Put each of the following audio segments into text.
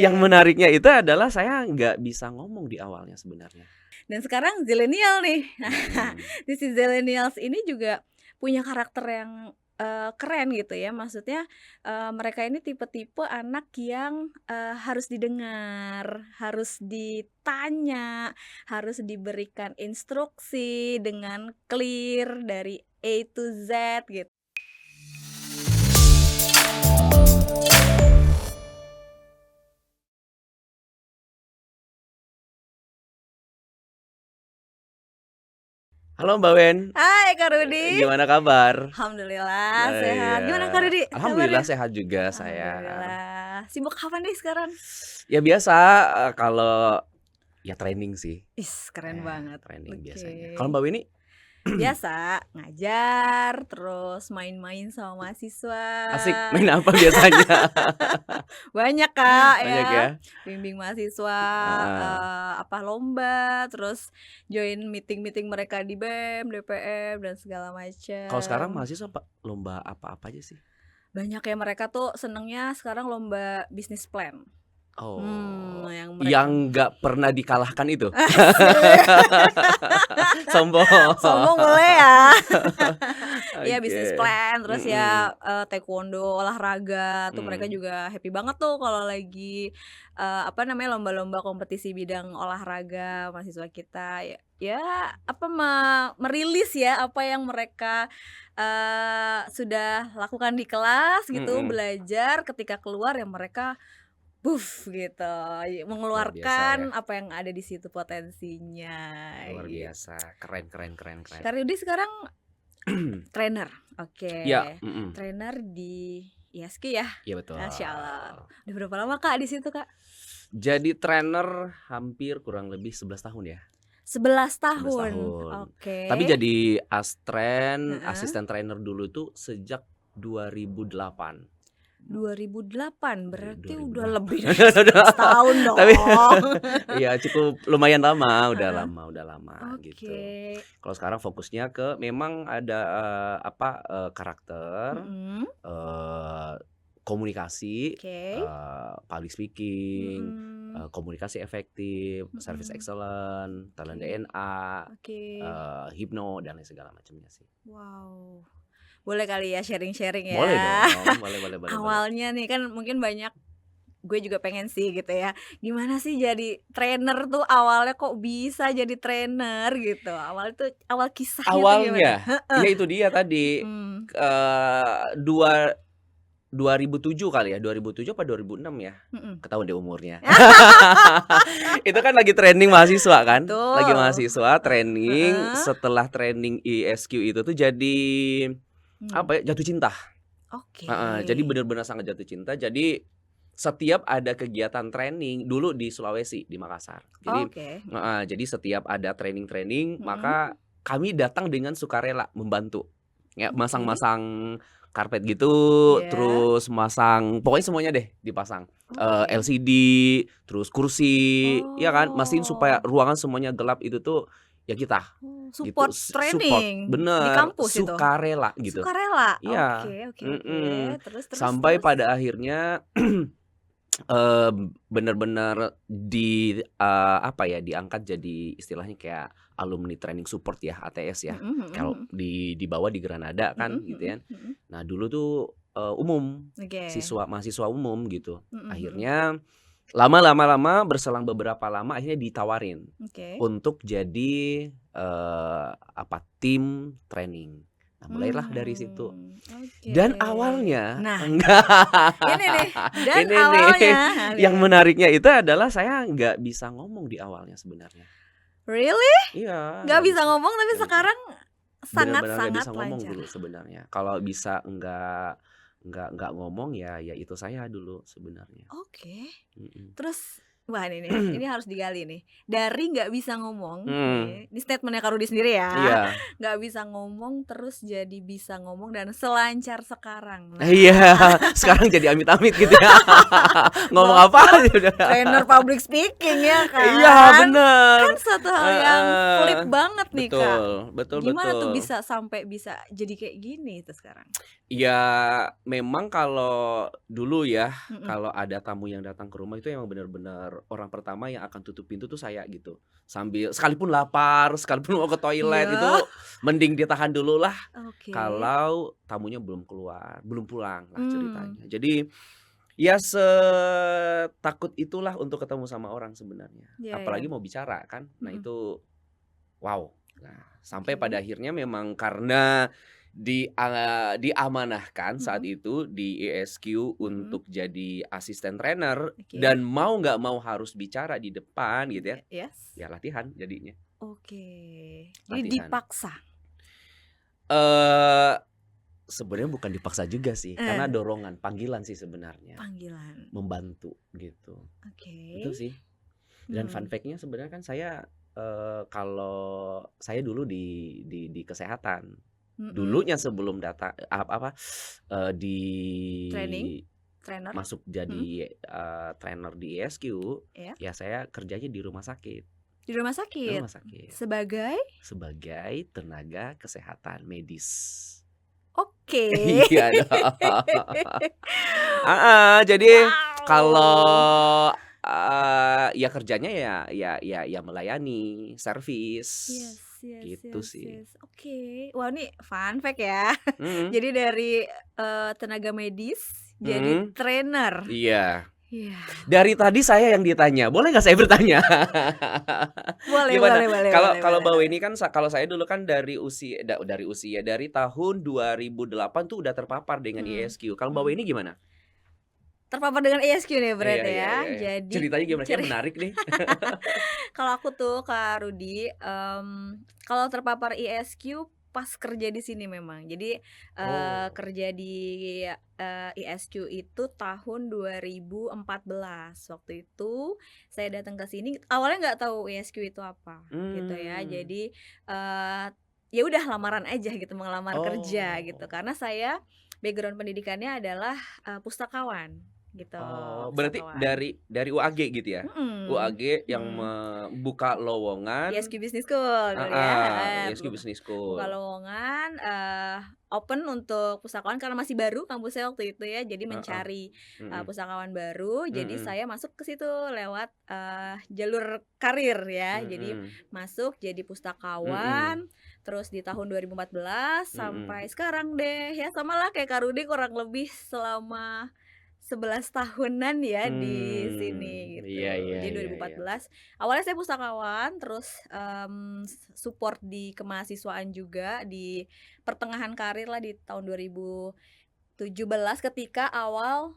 Yang menariknya itu adalah saya nggak bisa ngomong di awalnya sebenarnya. Dan sekarang zilenial nih. Mhm. Di si zilenials ini juga punya karakter yang, keren gitu ya. Maksudnya, mereka ini tipe-tipe anak yang, harus didengar, harus ditanya, harus diberikan instruksi dengan clear dari A to Z gitu. Halo Mbak Wen, Hai Kak Rudi. gimana kabar? Alhamdulillah sehat. Iya, Gimana Kak Rudi alhamdulillah kabarnya? sehat juga saya. Alhamdulillah. Sibuk apa nih sekarang? Ya biasa, kalau ya training sih, Keren banget. training biasanya. Kalau Oke. Mbak Weni? Biasa, ngajar, terus main-main sama Asik, mahasiswa. main apa biasanya? Banyak Kak Banyak ya? ya, bimbing mahasiswa, Heeh. lomba, terus join meeting-meeting mereka di BEM, DPM, dan segala Kalau sekarang macam. mahasiswa lomba apa-apa aja sih? Banyak ya, mereka tuh senengnya sekarang lomba bisnis plan. Oh, Yang mereka yang nggak pernah dikalahkan itu? asik. Sombong. Sombong boleh ya. Iya bisnis Oke, plan, terus mhm, ya, taekwondo, olahraga, tuh mereka mmm. juga happy banget tuh kalau lagi, apa namanya, lomba-lomba kompetisi bidang olahraga mahasiswa kita. Ya apa, merilis ya apa yang mereka, sudah lakukan di kelas gitu, Mhm, belajar, ketika keluar ya mereka gitu, luar biasa ya, mengeluarkan apa yang ada di situ potensinya, luar gitu. biasa, keren keren keren keren. Kak Rudi sekarang trainer? Oke, Iya, mhm, trainer di ISK ya? iya betul. Masyaallah. Udah berapa lama Kak di situ Kak? Jadi trainer hampir kurang lebih 11 tahun ya, 11 11 tahun, tahun. oke. Tapi jadi Heeh. asisten trainer dulu itu sejak 2008. 2008 Dari berarti udah 2008. lebih dari 11 tahun Tapi dong. iya cukup lumayan lama, Heeh, udah lama oke. gitu. Kalau sekarang fokusnya ke memang ada, karakter, Mhm, eee, komunikasi, oke. public speaking, Mhm, komunikasi efektif, service mhm, excellent, talent oke DNA, oke. hipno dan lain segala macamnya sih. Wow. Boleh kali ya sharing-sharing Boleh ya. dong, boleh boleh boleh boleh. Awalnya nih kan mungkin banyak, gue juga pengen sih gitu ya, gimana sih jadi trainer tuh awalnya kok bisa jadi trainer gitu, awal kisahnya tuh gimana? Awalnya, Heeh, ya itu dia tadi, mhm, dua 2007 kali ya, 2007 apa 2006 ya? mhm. Ketahuan deh umurnya. Itu kan lagi training mahasiswa kan, lagi Betul, mahasiswa training, heeh, setelah training ISQ itu tuh jadi, mmm, apa ya, jatuh cinta. oke, Heeh, jadi bener-bener sangat jatuh cinta, jadi setiap ada kegiatan training dulu di Sulawesi, di Makassar. Jadi oke, heeh, jadi setiap ada training-training, mhm, maka kami datang dengan sukarela membantu. Ya oke, masang-masang karpet gitu, iya, terus masang pokoknya semuanya deh dipasang, oke. LCD, terus kursi, ya kan, mastiin supaya Oh, ruangan semuanya gelap itu tuh ya kita, gitu. support Support, training di bener, kampus itu? sukarela gitu. Sukarela? Iya, Oke oke oke, mhm, terus terus sampai terus? pada akhirnya, bener-bener apa ya, diangkat jadi istilahnya kayak alumni training support ya, ATS ya. Mhm mhm Kalau mhm. di bawah di Granada Mhm kan gitu mhm ya. mhm. Nah dulu tuh, umum, Oke. mahasiswa umum gitu. Mhm mhm. Akhirnya lama berselang beberapa lama akhirnya ditawarin Oke. untuk jadi, tim training. Nah mulailah dari situ. Oke. Dan awalnya Nah, enggak, ini nih, dan ini nih, awalnya yang aduh, menariknya itu adalah saya nggak bisa ngomong di awalnya sebenarnya. really? Iya, Nggak nggak bisa bisa ngomong tapi nggak bisa. sekarang Benar-benar nggak sangat-sangat bisa ngomong lancar? dulu sebenarnya. Kalau bisa nggak ngomong ya itu saya dulu sebenarnya, Oke. mhm. Terus Wah ini harus digali nih. Dari nggak bisa ngomong, Mhm, nih, ini statement-nya Kak Rudy sendiri ya, iya. nggak bisa ngomong terus jadi bisa ngomong dan selancar sekarang. Iya, Nah, sekarang jadi amit-amit gitu ya. Ngomong apa Bapak aja udah. trainer public speaking ya Iya, kan? bener. Kan suatu hal yang Heeh. flip banget nih Kak. Betul, betul Gimana tuh betul. bisa sampai bisa jadi kayak gini tuh sekarang? Ya, memang kalau dulu ya, Mhm. kalau ada tamu yang datang ke rumah itu emang bener-bener orang pertama yang akan tutup pintu tuh saya gitu. Sambil sekalipun lapar, sekalipun mau ke toilet itu Iya, mending ditahan dulu lah oke. kalau tamunya belum keluar, belum pulang lah Mmm, ceritanya. Jadi ya setakut itulah untuk ketemu sama orang sebenarnya. iya iya, Apalagi mau bicara kan. Nah mhm, itu wow. Nah, sampai pada oke, akhirnya memang karena diamanahkan saat mhm itu di ISQ mhm, untuk jadi asisten trainer oke, dan mau nggak mau harus bicara di depan gitu ya, yes, ya latihan jadinya, oke. Jadi latihan. dipaksa? Eee, Sebenarnya bukan dipaksa juga sih, karena Eh, dorongan, panggilan sih sebenarnya, panggilan, membantu gitu. Itu oke, sih. Dan fun hmm, fact-nya sebenarnya kan saya, kalau saya dulu di kesehatan. mhm, Dulunya sebelum di training, trainer, masuk mhm, jadi, trainer di ISQ, iya, ya saya kerjanya di rumah sakit di rumah sakit? Sebagai? sebagai tenaga kesehatan medis. Oke. Iya dong. Heeh, jadi Wow. kalau, ya kerjanya ya melayani, servis, Yes yes gitu yes sih. yes, oke. Wah ini fun fact ya. Mhm, Jadi dari, tenaga medis jadi mhm, trainer. iya. Iya, Dari tadi saya yang ditanya, boleh nggak saya bertanya? boleh Gimana? boleh boleh Kalau boleh kalau boleh Mbak boleh. Weni kan kalau saya dulu kan dari tahun 2008 tuh udah terpapar dengan Mhm ISQ. Kalau Mbak mhm. Weni gimana? Terpapar dengan ESQ nih Iya berarti iya ya. iya iya. Jadi Ceritanya gimana? Kayaknya ceri menarik nih. kalau aku tuh Kak Rudy, kalau terpapar ESQ pas kerja di sini memang. Jadi, Oh, kerja di, ISQ itu tahun 2014. Waktu itu saya datang ke sini awalnya nggak tahu ESQ itu apa, gitu ya. mmm, Jadi, ya udah lamaran aja gitu, melamar kerja gitu. oh. Karena saya background pendidikannya adalah, pustakawan gitu, Oh, berarti pustakawan. dari UAG gitu ya? Mhm UAG yang mhm. membuka lowongan ISQ Business School dulu ya, heeh, heeh, ISQ Business buka School. lowongan, open untuk pustakawan karena masih baru kampusnya waktu itu ya, jadi Heeh, mencari, mhm, pustakawan baru, jadi mhm, saya masuk ke situ lewat, jalur karir ya. Jadi mhm, masuk jadi mhm, pustakawan, terus di tahun 2014 mhm. sampai sekarang deh, ya samalah kayak Kak Rudy kurang lebih selama 11 tahunan ya di sini Iya gitu. iya Jadi iya iya. 2014 awalnya saya pustakawan, terus, support di kemahasiswaan juga di pertengahan karir lah di tahun 2017 ketika awal,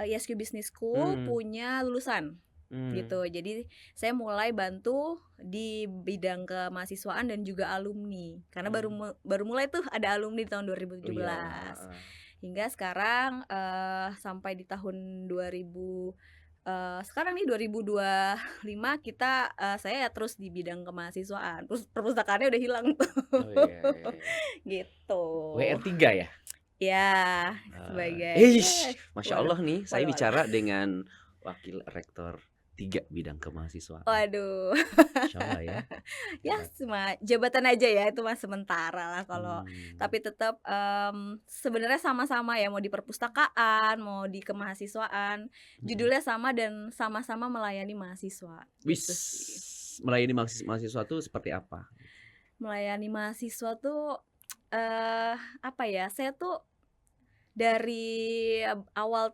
ISQ Business School Mhm, punya lulusan, mmm, gitu. Jadi saya mulai bantu di bidang kemahasiswaan dan juga alumni, karena mmm, baru mulai tuh ada alumni di tahun iya, 2017. heeh, Hingga sekarang, sampai di tahun sekarang nih 2025 kita, saya ya terus di bidang kemahasiswaan, terus perpustakaannya udah hilang tuh, oh iya iya iya. gitu. WR3 ya? Ya, sebagai Masya waduh, Allah nih saya waduh waduh. bicara dengan wakil rektor 3 bidang kemahasiswaan. Waduh, Masya Allah ya, ya hebat. cuma jabatan aja ya, itu mah sementara lah kalau Mmm, tapi tetap, sebenarnya sama-sama ya, mau di perpustakaan, mau di kemahasiswaan, mhm. judulnya sama dan sama-sama melayani mahasiswa, Wis, gitu sih. melayani mahasiswa tuh seperti apa? Melayani mahasiswa tuh, apa ya, saya tuh dari awal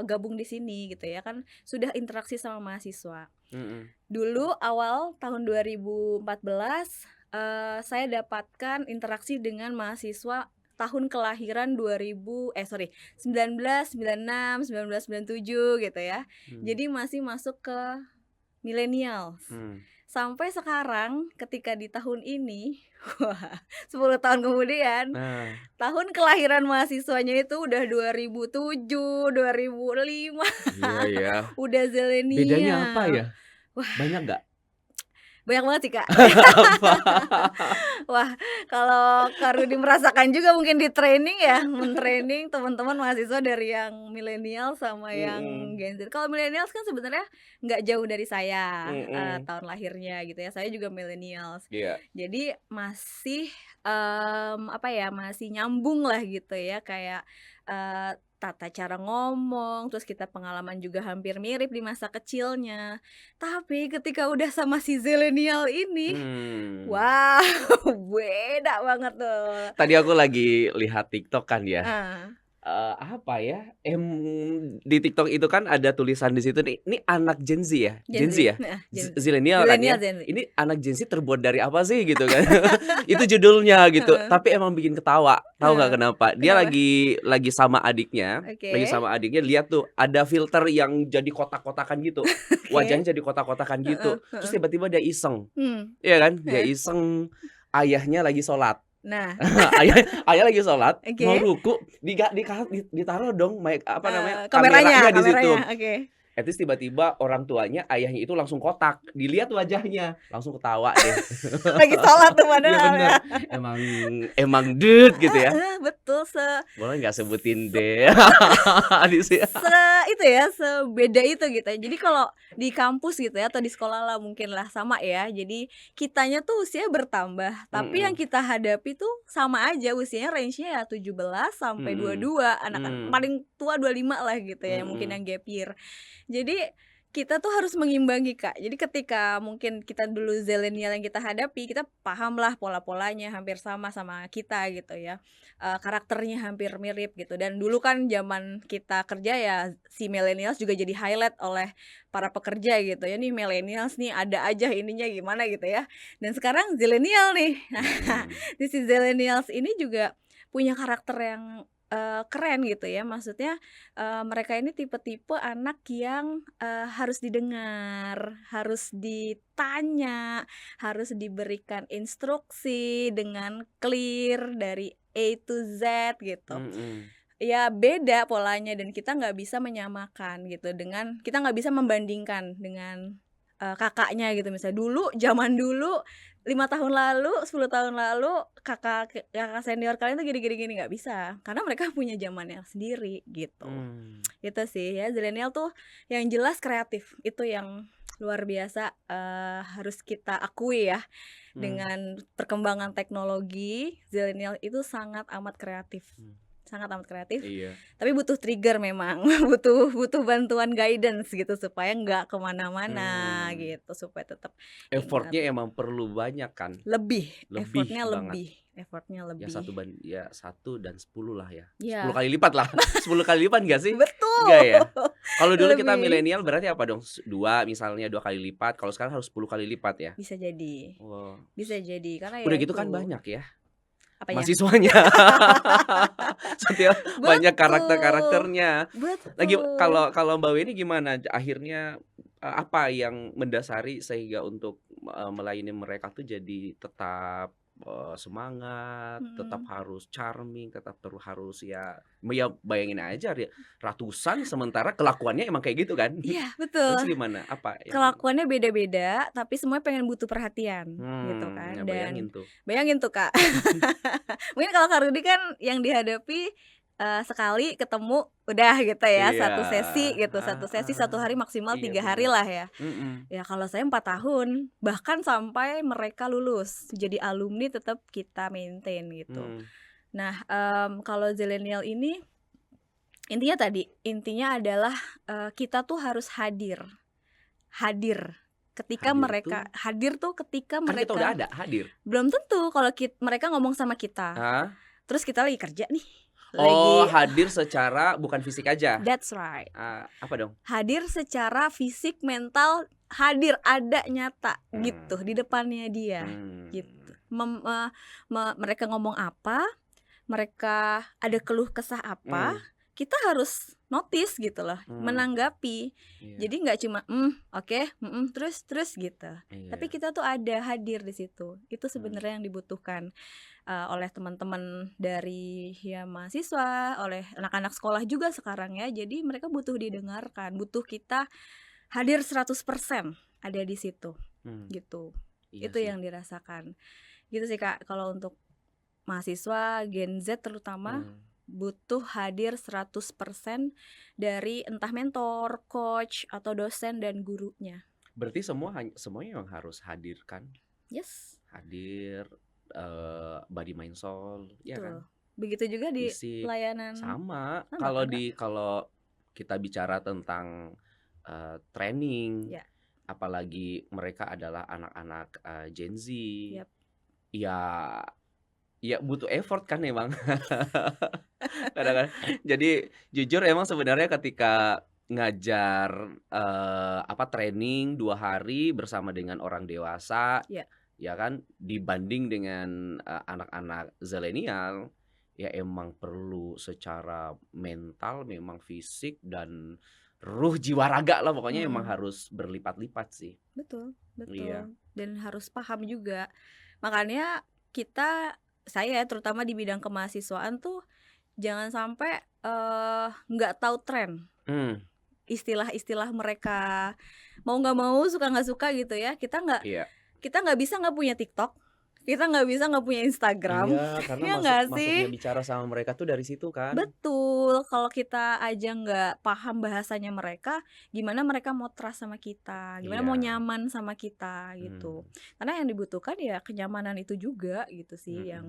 gabung di sini gitu ya kan, sudah interaksi sama mahasiswa. Mhm, Dulu awal tahun 2014, saya dapatkan interaksi dengan mahasiswa tahun kelahiran 1996, 1997 gitu ya. mmm, Jadi masih masuk ke millennials. Hmm. Sampai sekarang ketika di tahun ini, wah 10 tahun kemudian, Nah, tahun kelahiran mahasiswanya itu udah 2007, 2005, iya ya. udah Bedanya apa zilenial. ya? Wah, Banyak nggak? banyak banget sih, Kak. Apa? Wah, kalau Kak Rudi merasakan juga mungkin di training ya, men-training teman-teman mahasiswa dari yang milenial sama yang Mhm, Gen Z. Kalau millennials kan sebenarnya nggak jauh dari saya, mhm. tahun lahirnya gitu ya, saya juga millennials. Iya. Jadi masih, apa ya, masih nyambung lah gitu ya, kayak, tata cara ngomong, terus kita pengalaman juga hampir mirip di masa kecilnya. Tapi ketika udah sama si zilenial ini, Hmm. wow, beda banget tuh. Tadi aku lagi lihat TikTok kan ya. Ah, Apa ya, di TikTok itu kan ada tulisan di situ nih, ini anak Gen Z ya? Gen Gen Z, Z ya? heeh, Gen Z. Zilenial kan Zilenial, ya? Gen Z. Ini anak Gen Z terbuat dari apa sih gitu kan? Itu judulnya gitu, Heeh, tapi emang bikin ketawa, tahu nggak heeh. kenapa? Dia Kenapa? lagi sama adiknya, Oke, lihat tuh ada filter yang jadi kotak-kotakan gitu, oke. wajahnya jadi kotak-kotakan Heeh, gitu, terus heeh. tiba-tiba dia iseng, Mmm, iya kan? Dia heeh. iseng, ayahnya lagi sholat. Nah, Ayah ayah lagi sholat, mau oke. ruku, ditaruh dong apa namanya, Kameranya kameranya di kameranya, situ. oke. Terus tiba-tiba orang tuanya, ayahnya itu langsung kotak, dilihat wajahnya, langsung ketawa deh. Lagi sholat tuh Iya padahal ya. bener, emang emang gitu ya. Heeh, betul Boleh nggak sebutin se deh di sini. Se itu ya, sebeda itu gitu ya. Jadi kalau di kampus gitu ya atau di sekolah lah mungkin lah sama ya. Jadi kitanya tuh usianya bertambah, tapi yang Mhm, kita hadapi tuh sama aja usianya range-nya ya 17 sampai mhm, 22, anak-anak mmm, paling tua 25 lah gitu ya, mungkin mhm, yang gap year. Jadi kita tuh harus mengimbangi, Kak. Jadi ketika mungkin kita dulu zilenial yang kita hadapi, kita paham lah pola-polanya hampir sama sama kita gitu ya, karakternya hampir mirip gitu. Dan dulu kan zaman kita kerja ya si millennials juga jadi highlight oleh para pekerja gitu ya, "Nih millennials nih ada aja ininya gimana," gitu ya. Dan sekarang zilenial nih. Nah, mhm, si zilenials ini juga punya karakter yang, keren gitu ya. Maksudnya mereka ini tipe-tipe anak yang, harus didengar, harus ditanya, harus diberikan instruksi dengan clear dari A to Z gitu. mhm, Ya beda polanya dan kita nggak bisa menyamakan gitu dengan kita nggak bisa membandingkan dengan, kakaknya gitu misalnya dulu zaman dulu 5 tahun lalu, 10 tahun lalu kakak senior kalian tuh gini gini gini, nggak bisa karena mereka punya zamannya sendiri gitu. mmm, Itu sih ya zilenial tuh yang jelas kreatif, itu yang luar biasa, harus kita akui ya mmm, dengan perkembangan teknologi zilenial itu mmm, sangat amat kreatif, iya, tapi butuh trigger memang, butuh butuh bantuan guidance gitu supaya nggak kemana mana mmm. gitu, supaya tetap ingat. Effort-nya emang perlu banyak kan, Lebih, lebih banget. effortnya Ya lebih. ya 1 dan 10 lah ya, 10 Iya, kali lipat lah, 10 kali lipat nggak sih? Nggak betul, ya? Kalau dulu kita lebih. milenial berarti apa dong? 2 misalnya 2 kali lipat, kalau sekarang harus 10 kali lipat ya? Oh, Bisa jadi karena ya udah gitu kan itu, banyak ya apanya? mahasiswanya, setiap banyak Betul, karakternya. Lagi betul. kalau kalau Mbak Weni gimana akhirnya, apa yang mendasari sehingga untuk, melayani mereka tuh jadi tetap, semangat, tetap Mhm. harus charming, tetap harus ya bayangin aja ratusan sementara kelakuannya emang kayak gitu kan. Iya, betul. Terus gimana? Apa yang Kelakuannya beda-beda, tapi semuanya pengen butuh perhatian, gitu ya kan. bayangin Dan tuh. bayangin tuh, Kak, mungkin kalau Kak Rudi kan yang dihadapi, sekali ketemu udah gitu ya, Iya, satu sesi heeh, 1 hari maksimal iya 3 hari bener, lah ya. mhm, Ya kalau saya 4 tahun, bahkan sampai mereka lulus, jadi alumni tetap kita maintain gitu. mmm, Nah, kalau zilenial ini intinya adalah, kita tuh harus hadir. Hadir ketika hadir tuh mereka hadir tuh ketika kan kita udah mereka ada, hadir. belum tentu kalau mereka ngomong sama kita, Hah? terus kita lagi kerja nih, Oh, lagi hadir secara bukan fisik aja? that's right, Apa dong? hadir secara fisik, mental, hadir, ada, nyata, gitu, di Mmm, depannya dia, gitu. mmm, Mereka ngomong apa, mereka ada keluh kesah apa, mmm, kita harus notice gitu loh, Mmm, menanggapi. iya Jadi nggak cuma, oke, terus terus," gitu. Tapi iya, kita tuh ada, hadir di situ. Itu mmm, sebenarnya yang dibutuhkan, oleh teman-teman dari ya mahasiswa, oleh anak-anak sekolah juga sekarang ya. Jadi mereka butuh didengarkan, butuh kita hadir 100% ada di situ, mmm, gitu. iya Itu sih, yang dirasakan. Gitu sih, Kak, kalau untuk mahasiswa Gen Z terutama mmm. butuh hadir 100% dari entah mentor, coach, atau dosen dan gurunya. Berarti semuanya memang harus hadir kan? Yes, Hadir, body, mind, soul, ya kan? betul. Begitu juga di Fisik, pelayanan sama. sama Kalau kan, Kak? kalau kita bicara tentang, training, Ya, apalagi mereka adalah anak-anak, Gen Z, yap. ya ya butuh effort kan emang. Kadang-kadang jadi jujur emang sebenarnya ketika ngajar, training 2 hari bersama dengan orang dewasa, Ya, ya kan, dibanding dengan, anak-anak zilenial, ya emang perlu secara mental, memang fisik dan ruh, jiwa, raga lah pokoknya emang mhm, harus berlipat-lipat sih. betul Iya, betul, dan harus paham juga. Makanya kita saya terutama di bidang kemahasiswaan tuh jangan sampai, nggak tahu tren. mmm, Istilah-istilah mereka, mau nggak mau, suka nggak suka gitu ya, iya. kita nggak bisa nggak punya TikTok, kita nggak bisa nggak punya Instagram, Iya, karena ya masuk nggak masuknya sih? bicara sama mereka tuh dari situ kan. Betul, kalau kita aja nggak paham bahasanya mereka, gimana mereka mau trust sama kita, gimana mau Iya, nyaman sama kita gitu. mmm, Karena yang dibutuhkan ya kenyamanan itu juga gitu sih mhm, yang,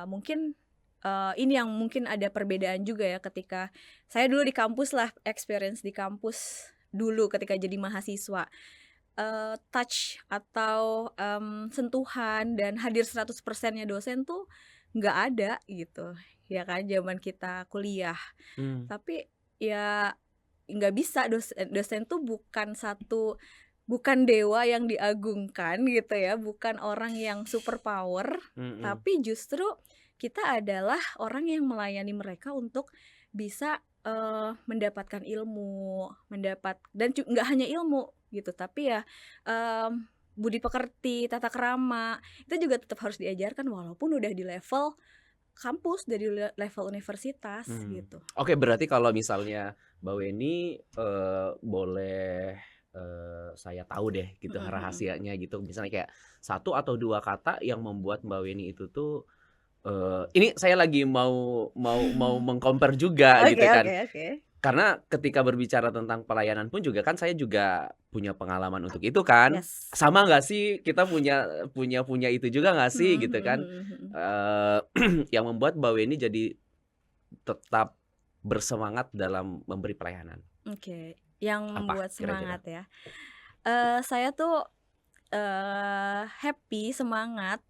mungkin, ini yang mungkin ada perbedaan juga ya ketika saya dulu di kampus lah, experience di kampus dulu ketika jadi mahasiswa, touch atau, sentuhan dan hadir 100%-nya dosen tuh nggak ada gitu, ya kan, zaman kita kuliah. mmm, Tapi ya nggak bisa, dosen tuh bukan dewa yang diagungkan gitu ya, bukan orang yang super power, mhm, tapi justru kita adalah orang yang melayani mereka untuk bisa, mendapatkan ilmu, dan nggak hanya ilmu gitu, tapi ya, budi pekerti, tata krama, itu juga tetap harus diajarkan walaupun udah di level kampus, dari level universitas mmm. gitu. Oke, berarti kalau misalnya Mbak Weni, boleh, saya tahu deh gitu Mhm mhm. rahasianya gitu, misalnya kayak satu atau 2 kata yang membuat Mbak Weni itu tuh, ini saya lagi mau meng-compare juga Oke gitu kan. oke oke. Karena ketika berbicara tentang pelayanan pun juga kan saya juga punya pengalaman untuk itu kan. Yes. Sama nggak sih kita punya punya punya itu juga nggak sih Mhm gitu kan, mhm mhm. eee, yang membuat Mbak Weni jadi tetap bersemangat dalam memberi pelayanan. Oke, yang Apa membuat kira-kira? semangat ya, saya tuh, happy, semangat,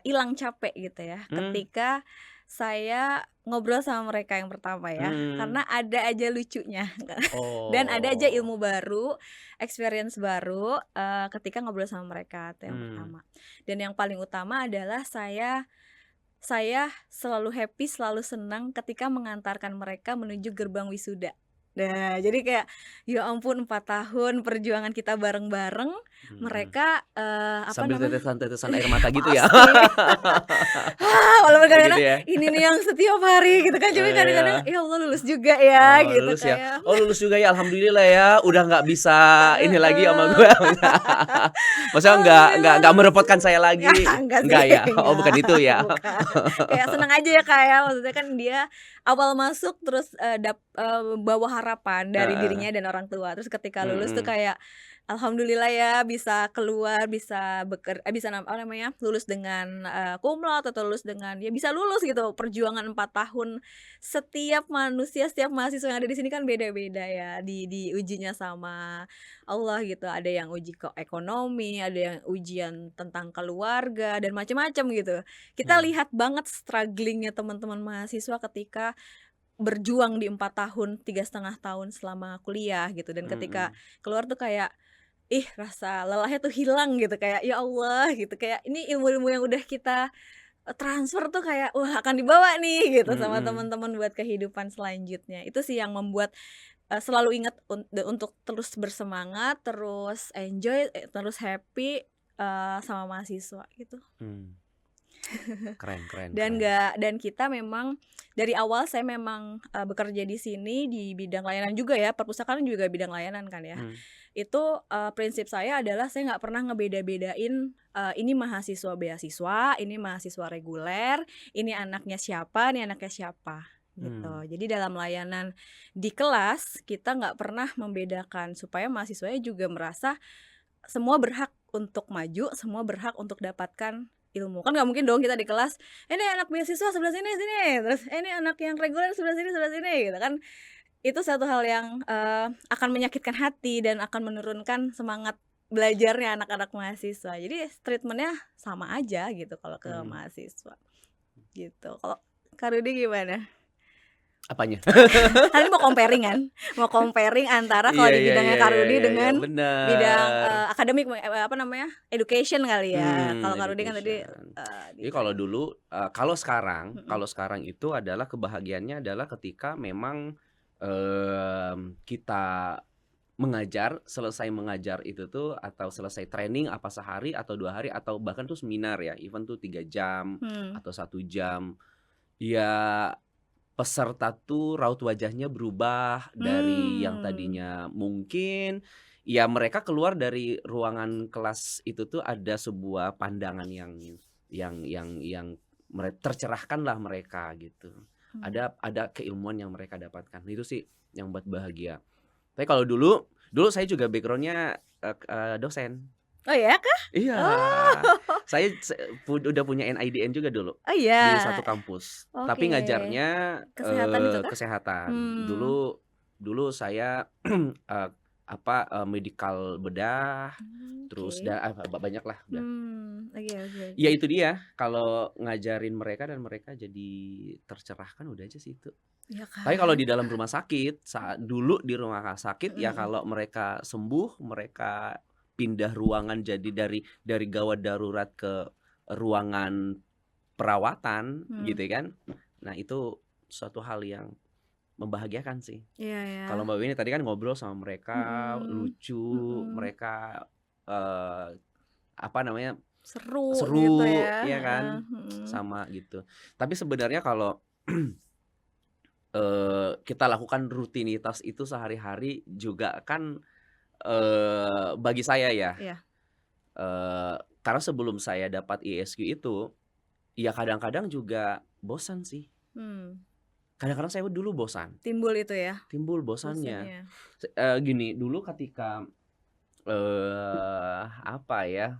ilang capek gitu ya, Mmm, ketika saya ngobrol sama mereka yang pertama ya, mmm, karena ada aja lucunya dan ada aja oh, ilmu baru, experience baru, ketika ngobrol sama mereka, itu yang mmm, pertama. Dan yang paling utama adalah saya selalu happy, selalu senang ketika mengantarkan mereka menuju gerbang wisuda. Nah, jadi kayak, ya ampun 4 tahun perjuangan kita bareng-bareng, mhm. mereka, apa Sambil nama tetesan-tetesan air mata gitu ya? pasti. Walaupun Oh gitu kadang-kadang, ya? ini nih yang setiap hari gitu kan, cuma kadang-kadang, Iya. ya Allah lulus juga ya Oh gitu lulus ya? kayak Oh lulus juga ya, alhamdulillah ya, udah nggak bisa ini lagi sama heeh, gue. Maksudnya alhamdulillah nggak lulus merepotkan juga. saya Ya lagi, enggak sih, enggak ya? Oh enggak, bukan itu ya? bukan. Kayak seneng aja ya, Kak, ya, maksudnya kan dia awal masuk terus, bawa harapan dari Heeh, dirinya dan orang tua, terus ketika lulus tuh mhm, kayak, alhamdulillah ya bisa keluar, bisa bisa apa namanya, lulus dengan, cum laude atau lulus dengan ya bisa lulus gitu, perjuangan 4 tahun. Setiap manusia, setiap mahasiswa yang ada di sini kan beda-beda ya, diujinya sama Allah gitu, ada yang uji ekonomi, ada yang ujian tentang keluarga dan macam-macam gitu. Kita mmm, lihat banget struggle-nya teman-teman mahasiswa ketika berjuang di 4 tahun, 3,5 tahun selama kuliah gitu, dan ketika mhm, keluar tuh kayak, ih, rasa lelahnya tuh hilang gitu, kayak, ya Allah gitu, kayak ini ilmu-ilmu yang udah kita, transfer tuh kayak, wah akan dibawa nih gitu sama Mhm. teman-teman buat kehidupan selanjutnya. Itu sih yang membuat, selalu ingat untuk terus bersemangat, terus enjoy, terus happy, sama mahasiswa gitu. Mmm. Keren keren Dan keren. kita memang dari awal saya memang, bekerja di sini di bidang layanan juga ya, perpustakaan juga bidang layanan kan ya. Mmm. Itu, prinsip saya adalah saya nggak pernah ngebeda-bedain, ini mahasiswa beasiswa, ini mahasiswa reguler, ini anaknya siapa, ini anaknya siapa, gitu. Mmm. Jadi dalam layanan di kelas, kita nggak pernah membedakan supaya mahasiswanya juga merasa semua berhak untuk maju, semua berhak untuk dapatkan ilmu. Kan nggak mungkin dong kita di kelas, "Ini anak beasiswa sebelah sini sini," terus, "Ini anak yang reguler sebelah sini," gitu kan. Itu satu hal yang, akan menyakitkan hati dan akan menurunkan semangat belajarnya anak-anak mahasiswa. Jadi treatment-nya sama aja gitu kalau ke Mhm. mahasiswa, gitu. Kalau Kak Rudi gimana? Apanya? Kan ini mau comparing kan? Mau comparing antara kalau Iya di iya bidangnya iya Kak iya Rudi iya iya, dengan bidang, bener. akademik, apa namanya, education kali ya. Kalau Kak Rudi kan tadi, Education. di Jadi kalau finance. dulu, Mhm. kalau sekarang itu adalah kebahagiaannya adalah ketika memang, kita mengajar, selesai mengajar itu tuh atau selesai training apa sehari atau 2 hari atau bahkan tuh seminar ya, even tuh 3 jam Mmm, atau 1 jam, ya peserta tuh raut wajahnya berubah dari yang mmm, tadinya mungkin, ya mereka keluar dari ruangan kelas itu tuh ada sebuah pandangan yang tercerahkanlah mereka gitu. mmm. Ada keilmuan yang mereka dapatkan, itu sih yang buat bahagia. Tapi kalau dulu saya juga background-nya, dosen. Oh ya kah? Iya, Oh. saya udah punya NIDN juga dulu, Oh di satu iya, kampus. oke. Tapi ngajarnya, Kesehatan itu kah? kesehatan. Mmm. Dulu saya, eee, medikal bedah, Oke. terus banyaklah udah. Oke oke Ya oke. itu dia, kalau ngajarin mereka dan mereka jadi tercerahkan udah aja sih itu. Iya Tapi kalau kan? di dalam rumah sakit, saat dulu di rumah sakit Mhm ya mhm. kalau mereka sembuh, mereka pindah ruangan jadi dari gawat darurat ke ruangan perawatan Mmm, gitu kan. Nah itu suatu hal yang membahagiakan sih. iya ya. Kalau Mbak Winnie tadi kan ngobrol sama mereka, Mhm, lucu, mhm. mereka, eee, apa namanya, Seru gitu seru, ya, ya heeh, kan, mhm. sama gitu. Tapi sebenarnya kalau kita lakukan rutinitas itu sehari-hari juga kan, bagi saya ya, Iya, karena sebelum saya dapat ISQ itu, ya kadang-kadang juga bosan sih. mmm, Kadang-kadang saya dulu bosan, timbul itu ya, timbul bosannya. bosennya. Gini, dulu ketika, apa ya,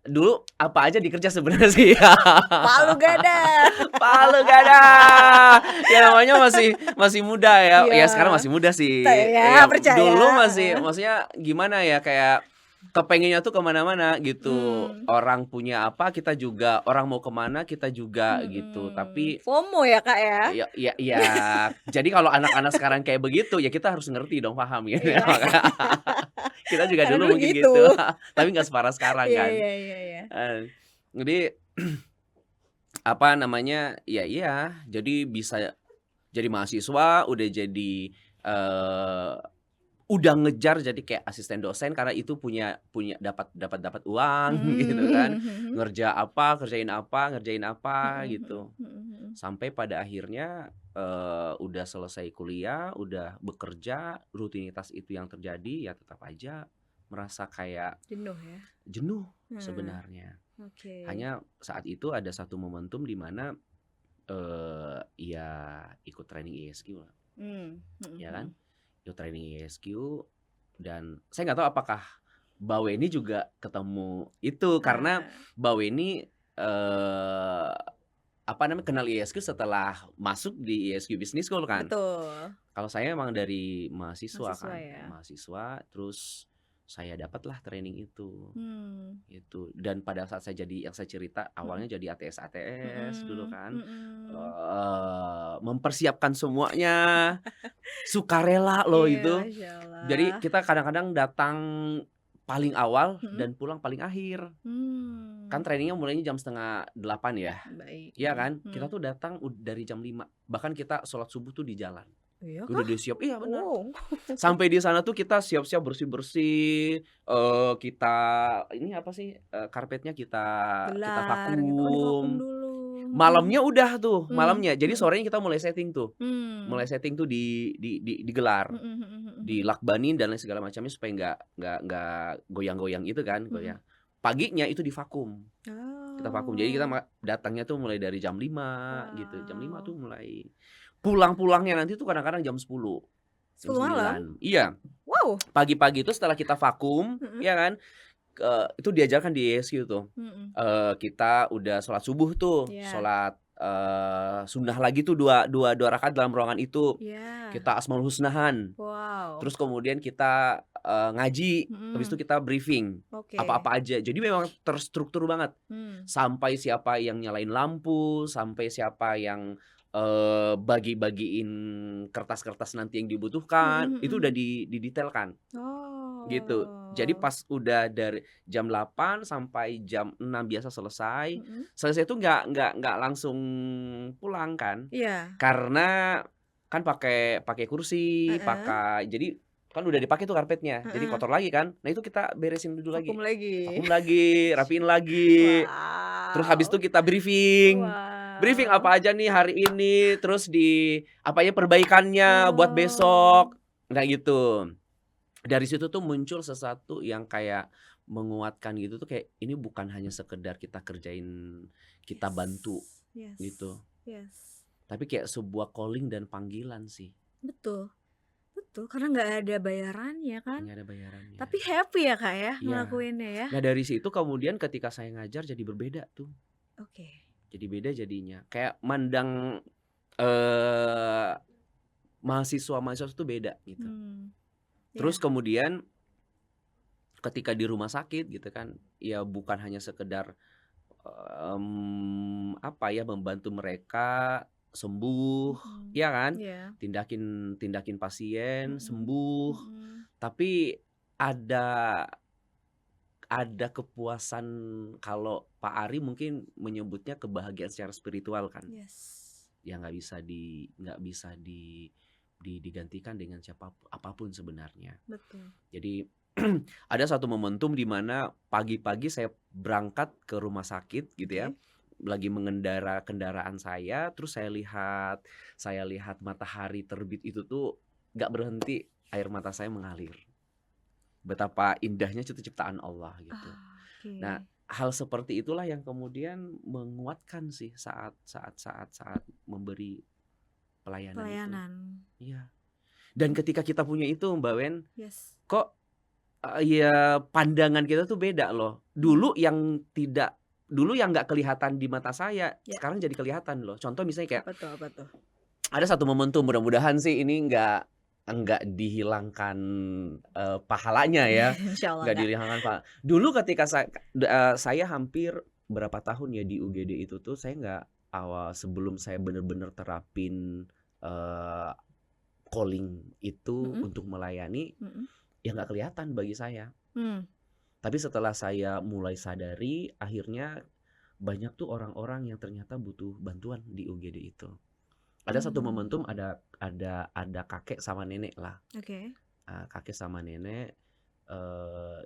dulu apa aja dikerja sebenarnya sih. Palu gada. Palu gada. Ya namanya masih masih muda ya. Iya, Ya sekarang masih muda sih. ya Ya percaya, dulu masih heeh, maksudnya gimana ya, kayak kepengennya tuh ke mana-mana gitu. mmm, Orang punya apa, kita juga, orang mau ke mana, kita juga gitu. mhm. Tapi FOMO ya, Kak, ya? ya jadi kalau anak-anak sekarang kayak begitu, ya kita harus ngerti dong, paham gitu ya. Iya, Kita juga karena dulu dulu mungkin gitu. gitu, tapi nggak separah sekarang Iya kan. iya iya iya. Jadi apa namanya, ya iya, jadi bisa jadi mahasiswa, udah jadi, udah ngejar jadi kayak asisten dosen karena itu punya punya dapat uang gitu kan, Mmm, mhm ngerjain apa mhm mhm gitu. mhm mhm. Sampai pada akhirnya, udah selesai kuliah, udah bekerja, rutinitas itu yang terjadi, ya tetap aja merasa kayak Jenuh ya? jenuh Nah, sebenarnya. oke. Hanya saat itu ada satu momentum di mana, ya ikut training ISQ lah, Mhm ya kan. mhm. Ikut training ISQ dan saya nggak tahu apakah Mbak Weni juga ketemu itu, karena Ah, Mbak Weni, apa namanya, kenal ISQ setelah masuk di ISQ Business School kan. betul, Kalau saya emang dari mahasiswa mahasiswa kan, ya? terus saya dapatlah training itu. Mmm, Itu, dan pada saat saya jadi yang saya cerita mhm awalnya jadi ATS dulu mhm kan, mhm. mempersiapkan semuanya, sukarela loh Iya, itu. Jadi masyaallah. kita kadang-kadang datang paling awal Mhm. dan pulang paling akhir. Kan Mmm. trainingnya mulainya jam 7:30 ya, Baik, iya kan? Kita mhm. tuh datang dari jam 5, bahkan kita sholat subuh tuh di jalan. Iya Udah kah? siap iya benar. Oh. Sampai di sana tuh kita siap-siap bersih-bersih, kita ini apa sih, karpetnya kita Gelar gitu, oh divakum vakum. dulu, mhm. Malamnya udah tuh, Mmm, malamnya. Jadi mhm. sorenya kita mulai setting tuh. Mmm. Mulai setting tuh digelar, Mhm mhm mhm mhm. dilakbanin dan lain segala macamnya supaya nggak goyang-goyang gitu kan, Mhm. goyang. Paginya itu divakum, kita vakum. Jadi kita Oh. datangnya tuh mulai dari jam 5 gitu, jam 5 tuh Wow. mulai. Pulang-pulangnya nanti tuh kadang-kadang jam 10, jam 10 malam? 9. Iya, Wow! pagi-pagi itu setelah kita vakum, Mhm. ya kan, itu diajarkan di YSQ tuh, Mhm. kita udah sholat subuh tuh, Iya. sholat, sunnah lagi tuh dua rakaat dalam ruangan itu. Iya. Kita Asmaul Husnahan, Wow. terus kemudian kita, ngaji, habis itu Mhm. kita briefing, Oke. apa-apa aja. Jadi memang terstruktur banget, Mmm. sampai siapa yang nyalain lampu, sampai siapa yang, bagi-bagiin kertas-kertas nanti yang dibutuhkan, Mhm itu udah mhm. didetailkan, gitu. Jadi Oh. pas udah dari jam 8 sampai jam 6 biasa selesai, Mhm. selesai itu nggak langsung pulang kan, Iya. karena kan pakai kursi, Heeh. jadi kan udah dipakai tuh karpetnya, jadi Heeh. kotor lagi kan. Nah itu kita beresin dulu Vakum lagi, lagi. vakum lagi, rapiin lagi, terus habis itu Wow. kita briefing. Briefing Wow. apa aja nih hari ini, terus apa aja perbaikannya buat Oh. besok. Nah gitu. Dari situ tuh muncul sesuatu yang kayak menguatkan gitu tuh, kayak ini bukan hanya sekedar kita kerjain, kita bantu Yes. Yes. gitu. Yes. Tapi kayak sebuah calling dan panggilan sih. Betul. Betul, karena nggak ada bayarannya kan. Nggak ada bayarannya. Tapi happy ya, Kak, ya Iya. ngelakuinnya ya? Nah dari situ kemudian ketika saya ngajar jadi berbeda tuh. Oke. Jadi beda jadinya. Kayak mandang, eee, mahasiswa-mahasiswa itu beda gitu. Mmm. Terus Iya. kemudian ketika di rumah sakit gitu kan, ya bukan hanya sekedar, apa ya, membantu mereka sembuh, Mhm. ya kan? Iya. Tindakin pasien Mhm. sembuh, Mhm. tapi ada kepuasan, kalau Pak Ari mungkin menyebutnya kebahagiaan secara spiritual kan, Yes. yang nggak bisa digantikan dengan apapun sebenarnya. Betul. Jadi ada satu momentum di mana pagi-pagi saya berangkat ke rumah sakit gitu ya, Oke. lagi mengendara kendaraan saya, terus saya lihat matahari terbit itu tuh nggak berhenti, air mata saya mengalir. Betapa indahnya itu ciptaan Allah gitu. Nah, Oke. hal seperti itulah yang kemudian menguatkan sih saat memberi pelayanan itu. Pelayanan. Iya. Dan ketika kita punya itu Mbak Wen, Yes. kok, ya pandangan kita tuh beda loh. Mhm. Dulu yang nggak kelihatan di mata saya, Ya. sekarang jadi kelihatan loh. Contoh misalnya kayak Apa tuh apa tuh? ada satu momentum, mudah-mudahan sih ini nggak dihilangkan, pahalanya ya, Insyaallah nggak enggak. dihilangkan dulu ketika saya hampir berapa tahun ya di UGD itu tuh, saya nggak, sebelum saya bener-bener terapin, calling itu Mhm. untuk melayani, Mhm. ya nggak kelihatan bagi saya. Mmm. Tapi setelah saya mulai sadari, akhirnya banyak tuh orang-orang yang ternyata butuh bantuan di UGD itu. Ada satu Mmm. momentum, ada kakek sama nenek lah, Oke. kakek sama nenek,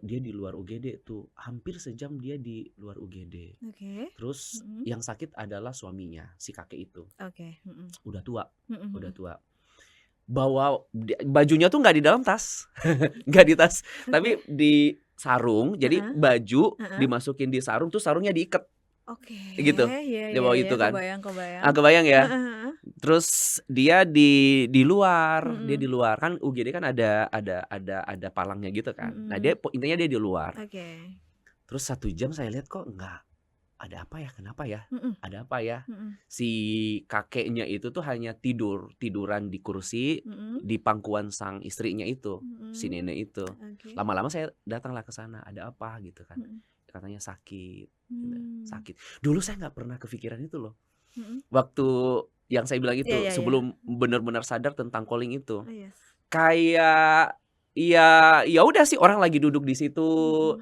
dia di luar UGD tuh, hampir sejam dia di luar UGD. Oke. Terus Mhm. yang sakit adalah suaminya, si kakek itu. Oke. Mhm. Udah tua, Mhm udah mhm. tua. Bajunya tuh nggak di dalam tas, nggak di tas, Oke. tapi di sarung. Jadi Heeh. baju Heeh. dimasukin di sarung, terus sarungnya diiket, Oke. gitu. Iya Dia iya bawa iya, itu kan. kebayang kebayang. Kebayang ya? Heeh heeh. Terus dia di Mhm. luar, kan UGD kan ada palangnya gitu kan. Nah Mhm. intinya dia di luar. Oke. Terus 1 jam saya lihat kok nggak ada apa ya, kenapa ya? Mhm. Ada apa ya? Mhm. Si kakeknya itu tuh hanya tiduran di kursi, Mhm. di pangkuan sang istrinya itu, si Mhm. nenek itu. Oke. Lama-lama saya datanglah ke sana, ada apa gitu kan. Mhm. Katanya sakit, gitu, Mmm. sakit. Dulu saya nggak pernah kepikiran itu loh. Mhm. Waktu yang saya bilang Iya itu, iya iya. sebelum benar-benar sadar tentang calling itu. Oh, yes. Kayak ya udah sih orang lagi duduk di situ, Mhm.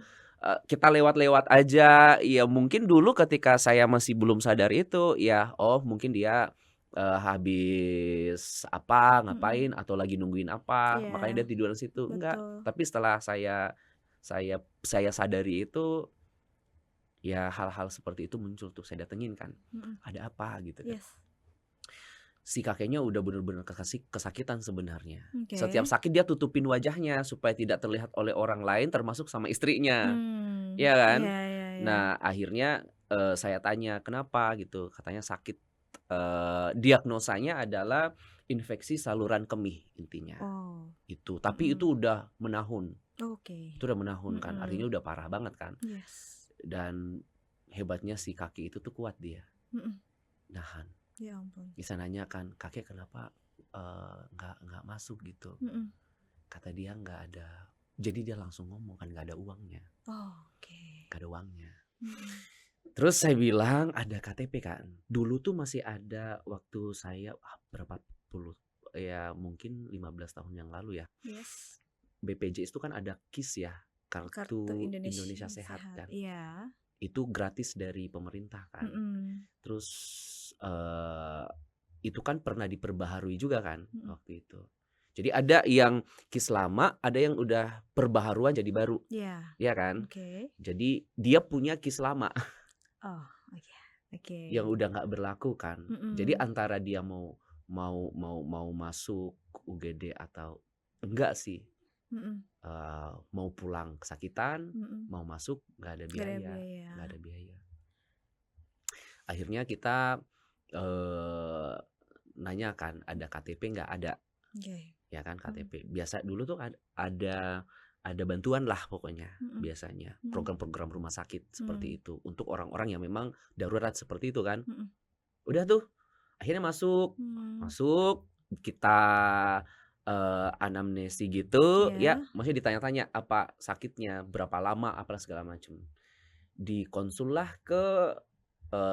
kita lewat-lewat aja, ya mungkin dulu ketika saya masih belum sadar itu, ya oh mungkin dia, habis apa, Mhm. ngapain, atau lagi nungguin apa, makanya Iya, dia tiduran situ, enggak. betul. Tapi setelah saya sadari itu, ya hal-hal seperti itu muncul tuh, saya datengin kan, Mhm. "Ada apa?" Gitu kan. Yes. Si kakeknya udah bener-bener kesakitan sebenarnya. Setiap Oke. sakit dia tutupin wajahnya supaya tidak terlihat oleh orang lain termasuk sama istrinya, Mmm, iya kan? iya iya iya. Nah akhirnya, saya tanya, "Kenapa?" Gitu, katanya sakit, diagnosanya adalah infeksi saluran kemih intinya, Oh, itu. Tapi mhm. itu udah menahun, Oke. itu udah menahun kan, Mhm. artinya udah parah banget kan. Yes. Dan hebatnya si kakek itu tuh kuat dia, Mhm. nahan. Ya ampun. Bisa nanya kan, "Kakek kenapa, nggak masuk?" Gitu. Mhm. Kata dia nggak ada, jadi dia langsung ngomong kan, nggak ada uangnya, Oke. nggak ada uangnya. Mhm. Terus saya bilang, "Ada KTP kan?" Dulu tuh masih ada waktu saya, berapa puluh, ya mungkin 15 tahun yang lalu ya, Yes. BPJS itu kan ada KIS ya, Kartu Kartu Indonesia Indonesia Sehat Sehat, kan. iya. Itu gratis dari pemerintah kan. Mhm. Terus, eee, itu kan pernah diperbaharui juga kan Mhm. waktu itu. Jadi ada yang KIS lama, ada yang udah perbaharuan jadi baru, Iya. ya kan? Oke. Jadi dia punya KIS lama Oh, iya. Oke. yang udah nggak berlaku kan. Jadi Mhm. antara dia mau masuk UGD atau enggak sih, Mhm. mau pulang kesakitan, Mhm. mau masuk nggak ada Gak ada biaya, biaya. nggak ada biaya. Akhirnya kita, eee, nanya kan, "Ada KTP nggak?" "Ada." Oke. Ya kan, Mhm. KTP. Biasa dulu tuh ada bantuan lah pokoknya Mhm. biasanya, Mhm. program-program rumah sakit Mmm. seperti itu, untuk orang-orang yang memang darurat seperti itu kan. Mhm. Udah tuh, akhirnya masuk, Mmm. masuk, kita, anamnesi gitu ya, Iya. maksudnya ditanya-tanya apa sakitnya, berapa lama, apa segala macem. Dikonsullah ke,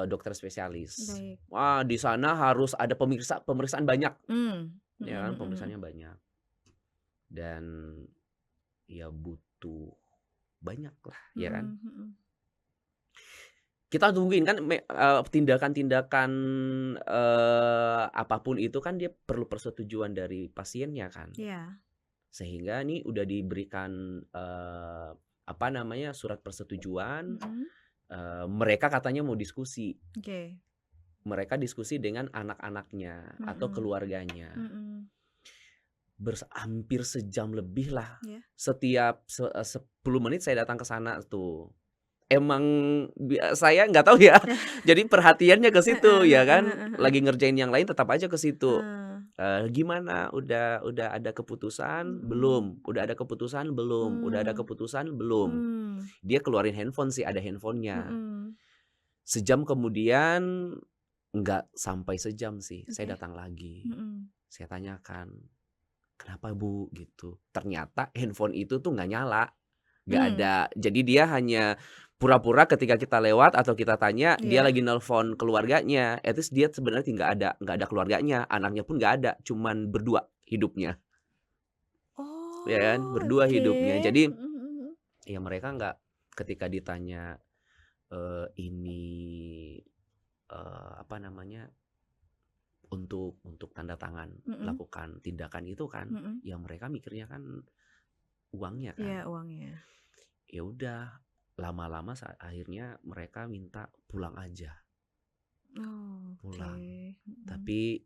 dokter spesialis. Baik. Wah, di sana harus ada pemeriksaan banyak, Mmm. Mhm ya kan, mhm mhm. pemeriksaannya banyak. Dan ya butuh banyak lah, ya kan. Mhm mhm. Kita tungguin kan tindakan-tindakan, apa itu kan dia perlu persetujuan dari pasiennya kan. Iya. Sehingga nih udah diberikan, apa namanya, surat persetujuan, Mhm. mereka katanya mau diskusi. Oke. Mereka diskusi dengan anak-anaknya atau Mhm. keluarganya. Mhm. Hampir sejam lebih lah. Iya. Setiap 10 menit saya datang ke sana tuh. Emang saya nggak tahu ya, jadi perhatiannya ke Heeh situ ya heeh kan, heeh heeh. lagi ngerjain yang lain tetap aja ke situ. Eee, "Gimana, udah ada keputusan? mhm. Belum. Udah ada keputusan? Belum. Udah ada Mmm. keputusan? Belum." Mmm. Dia keluarin handphone sih, ada handphonenya. Mhm. Sejam kemudian, nggak sampai sejam sih, saya Oke. datang lagi. Mhm. Saya tanyakan, "Kenapa Bu?" Gitu. Ternyata handphone itu tuh nggak nyala. Nggak Mmm. ada. Jadi dia hanya pura-pura ketika kita lewat atau kita tanya, dia Iya. lagi nelpon keluarganya. At least dia sebenarnya nggak ada keluarganya, anaknya pun nggak ada, cuman berdua hidupnya, ya kan, Oh, berdua oke. hidupnya. Jadi, Mhm mhm. ya mereka nggak, ketika ditanya, ini, apa namanya, untuk tanda tangan, Mhm. lakukan tindakan itu kan, Mhm. ya mereka mikirnya kan uangnya Iya, kan. uangnya. Ya udah, lama-lama akhirnya mereka minta pulang aja, Oh, oke. pulang. Mhm. Tapi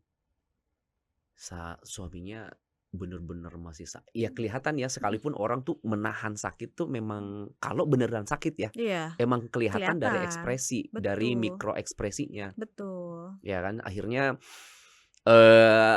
suaminya bener-bener masih ya kelihatan ya, Mhm. sekalipun orang tuh menahan sakit tuh memang kalau beneran sakit ya, Iya, emang kelihatan dari kelihatan. ekspresi, dari Betul mikro ekspresinya, betul. ya kan. Akhirnya,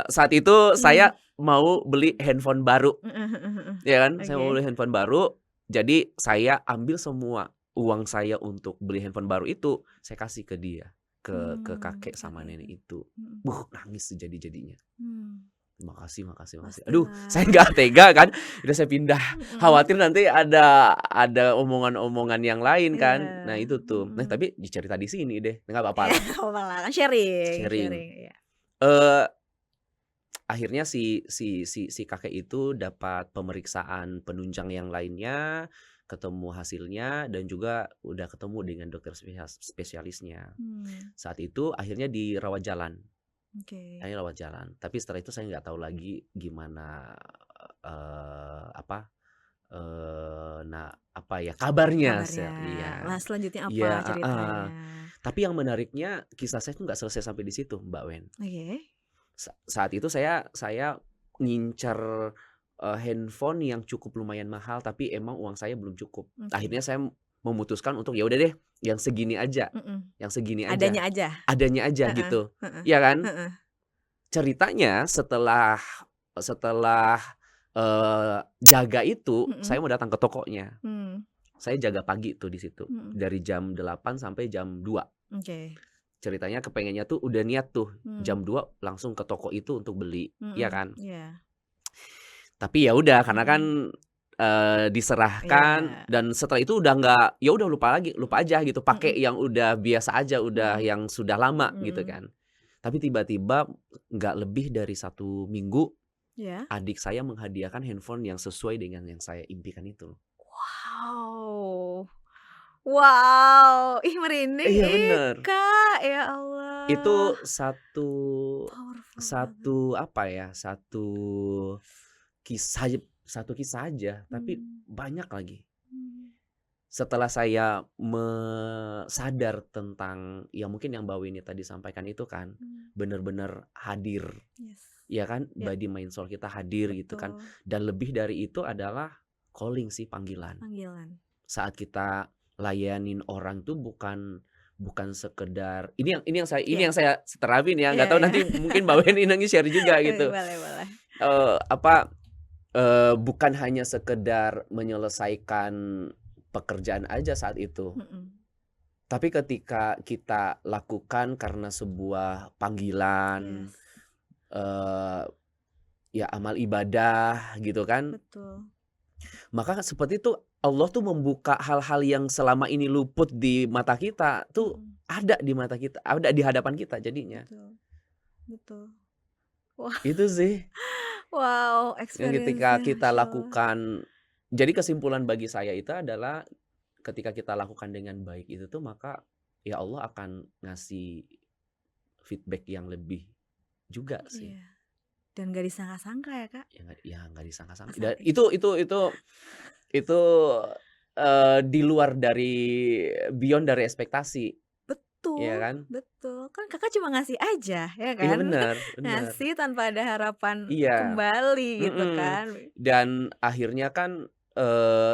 saat itu Mmm. saya mau beli handphone baru, Heeh heeh heeh. ya kan, saya Oke. mau beli handphone baru, jadi saya ambil semua uang saya untuk beli handphone baru itu, saya kasih ke dia, ke Mmm, kakek sama oke nenek oke. itu. Mhm. Nangis sejadi-jadinya. Mmm. Makasih makasih makasih. Aduh, saya Pastilah. nggak tega kan, udah saya pindah, Mhm. khawatir nanti ada omongan-omongan yang lain Iya. kan. Nah itu tuh, nah Mhm. tapi dicerita di sini deh, nggak apa-apa Iya, lah, nggak apa-apa lah, kan sharing sharing. sharing, iya. Eee, akhirnya si kakek itu dapat pemeriksaan penunjang yang lainnya, ketemu hasilnya dan juga udah ketemu dengan dokter spesialisnya. Mmm, Saat itu akhirnya dirawat jalan. oke. Akhirnya rawat jalan, tapi setelah itu saya nggak tahu lagi gimana, apa, apa ya, kabarnya Kabarnya. iya. Lah selanjutnya apa Iya, heeh. ceritanya? Tapi yang menariknya kisah saya tuh nggak selesai sampai di situ, Mbak Wen. Oke. Saat itu saya ngincer, handphone yang cukup lumayan mahal, tapi emang uang saya belum cukup. Oke. Akhirnya saya memutuskan untuk, ya udah deh yang segini aja, Mhm. yang segini aja, Adanya aja? adanya aja Heeh gitu, heeh ya kan? heeh. Ceritanya setelah setelah, jaga itu, Mhm. saya mau datang ke tokonya. Mmm, Saya jaga pagi tuh di situ, mhm. dari jam 8 sampai jam 2. Oke. Ceritanya kepengennya tuh udah niat tuh, Mmm, jam 2 langsung ke toko itu untuk beli, ya mhm. kan. Iya. Tapi ya udah karena kan, Mhm. diserahkan Iya. dan setelah itu udah nggak, ya udah lupa aja gitu, pakai Mhm yang udah biasa aja, udah mhm yang sudah lama gitu mhm. kan. Tapi tiba-tiba nggak lebih dari 1 minggu, Iya. adik saya menghadiahkan handphone yang sesuai dengan yang saya impikan itu. Wow wow, ih merinding Iya ih, bener, Kak, ya Allah, itu satu powerful banget. satu apa ya, kisah satu kisah aja, tapi Mmm, banyak lagi. mmm, Setelah saya sadar tentang ya mungkin yang Mbak Weni tadi sampaikan itu kan, mmm, bener-bener hadir, yes, ya kan, ya, body mind soul kita hadir gitu kan, betul, dan lebih dari itu adalah calling sih, panggilan. panggilan. Saat kita layanin orang tuh bukan bukan sekedar ini Iya yang saya terapin ya, iya nggak tahu iya. nanti mungkin Mbak Weni nanti share juga gitu. Boleh boleh. Apa, bukan hanya sekedar menyelesaikan pekerjaan aja saat itu, Mhm, tapi ketika kita lakukan karena sebuah panggilan, yes, eee, ya amal ibadah gitu kan, betul, maka seperti itu Allah tuh membuka hal-hal yang selama ini luput di mata kita tuh mhm, ada di mata kita, ada di hadapan kita jadinya. betul betul. Wah, Itu sih wow, yang ketika experience-nya kita Masya Allah. lakukan, jadi kesimpulan bagi saya itu adalah ketika kita lakukan dengan baik itu tuh maka ya Allah akan ngasih feedback yang lebih juga sih. Iya, dan gak disangka-sangka ya, Kak, Ya nggak disangka-sangka saat dan itu. itu, di luar dari beyond dari ekspektasi, ya Betul kan? betul, kan Kakak cuma ngasih aja, ya Iya kan? benar benar. Ngasih tanpa ada harapan Iya, kembali gitu mhm, kan. dan akhirnya kan,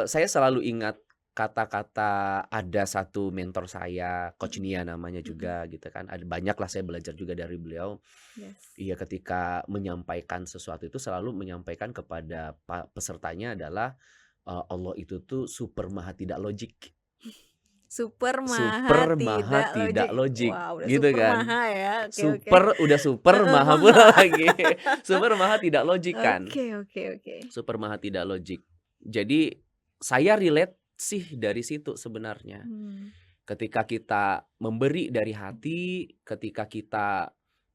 saya selalu ingat kata-kata ada satu mentor saya, Coach Mhm Nia namanya mhm, juga gitu kan, ada banyaklah saya belajar juga dari beliau. yes. Iya, ketika menyampaikan sesuatu itu selalu menyampaikan kepada pesertanya adalah, Allah itu tuh super maha tidak logik, Super maha super maha tidak tidak logik. logik, Wow, udah gitu super kan. maha ya, oke oke. Super, udah super, Heeh, maha pula maha. lagi. Super maha tidak logik kan. Oke oke oke. Super maha tidak logik. Jadi saya relate sih dari situ sebenarnya. Mmm, Ketika kita memberi dari hati, ketika kita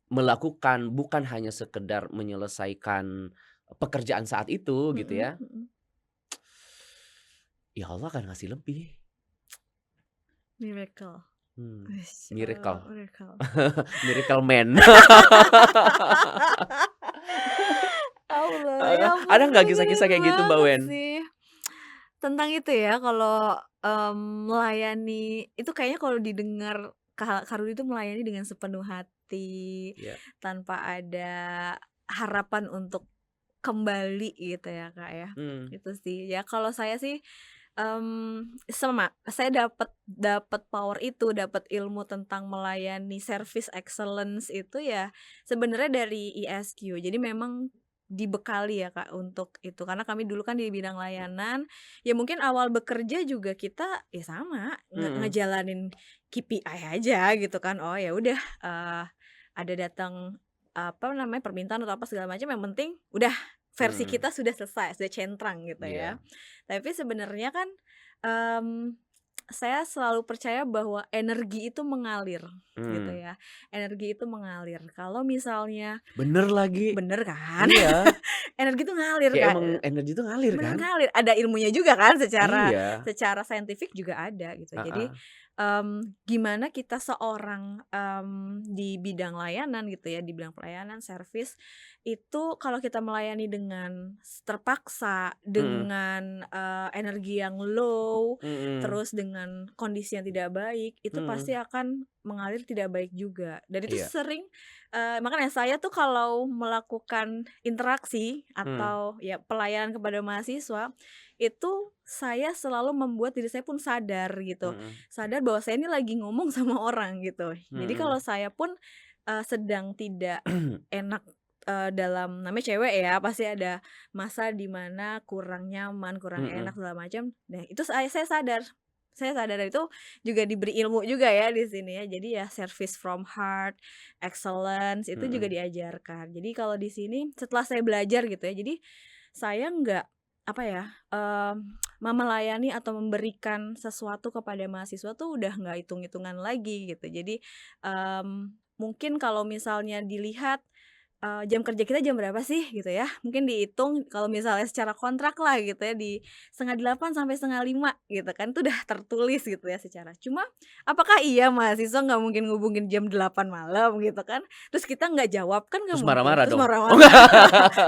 melakukan bukan hanya sekedar menyelesaikan pekerjaan saat itu gitu mhm ya, mhm. ya Allah akan ngasih lebih. Miracle. Hmm, Masya Allah, miracle, miracle. miracle man. Allah, ya ampun Ada nggak keren kisah-kisah kayak gitu, Mbak banget Wen? sih. Tentang itu ya kalau, melayani itu kayaknya kalau didengar Kak Rudi itu melayani dengan sepenuh hati, Iya, tanpa ada harapan untuk kembali gitu ya, Kak, ya. mmm, Itu sih. Ya kalau saya sih, sama, saya dapat dapat power itu, dapat ilmu tentang melayani service excellence itu ya sebenarnya dari ISQ. Jadi memang dibekali ya, Kak, untuk itu. Karena kami dulu kan di bidang layanan, ya mungkin awal bekerja juga kita ya sama, mhm, ngejalanin KPI aja gitu kan. Oh ya udah, ada datang, apa namanya, permintaan atau apa segala macam yang penting udah versi mhm, kita sudah selesai, sudah centrang gitu ya. iya, Tapi sebenarnya kan, mmm, saya selalu percaya bahwa energi itu mengalir, gitu Mmm, ya. Energi itu mengalir. Kalau misalnya bener lagi. bener kan? Iya, Energi itu ngalir, kayak Kak. emang energi itu ngalir Bener kan? ngalir, ada ilmunya juga kan, secara Iya, secara saintifik juga ada gitu. Jadi, heeh, gimana kita seorang, di bidang layanan gitu ya, di bidang pelayanan, servis, itu kalau kita melayani dengan terpaksa, mhm, dengan, energi yang low, mhm, terus dengan kondisi yang tidak baik, itu pasti mhm, akan mengalir tidak baik juga. Dan itu iya, sering makanya saya tuh kalau melakukan interaksi mmm, atau ya pelayanan kepada mahasiswa, itu saya selalu membuat diri saya pun sadar gitu. mhm, Sadar bahwa saya ini lagi ngomong sama orang gitu. Jadi kalau mhm, saya pun, sedang tidak enak, dalam namanya cewek ya, pasti ada masa di mana kurang nyaman, kurang enak mhm, segala macam. Nah itu saya sadar. Saya sadar dan itu juga diberi ilmu juga ya di sini ya. Jadi ya service from heart, excellence itu juga mhm, diajarkan. Jadi kalau di sini setelah saya belajar gitu ya, jadi saya nggak apa ya, melayani atau memberikan sesuatu kepada mahasiswa tuh udah nggak hitung-hitungan lagi gitu. Jadi, mungkin kalau misalnya dilihat jam kerja kita jam berapa sih gitu ya, mungkin dihitung kalau misalnya secara kontrak lah gitu ya di 08.30 sampai 04.30 gitu kan, itu udah tertulis gitu ya secara cuma apakah iya mahasiswa nggak mungkin ngubungin jam 8 malam gitu kan, terus kita nggak jawab, kan nggak terus mungkin, marah-marah terus dong? Oh marah-marah, enggak?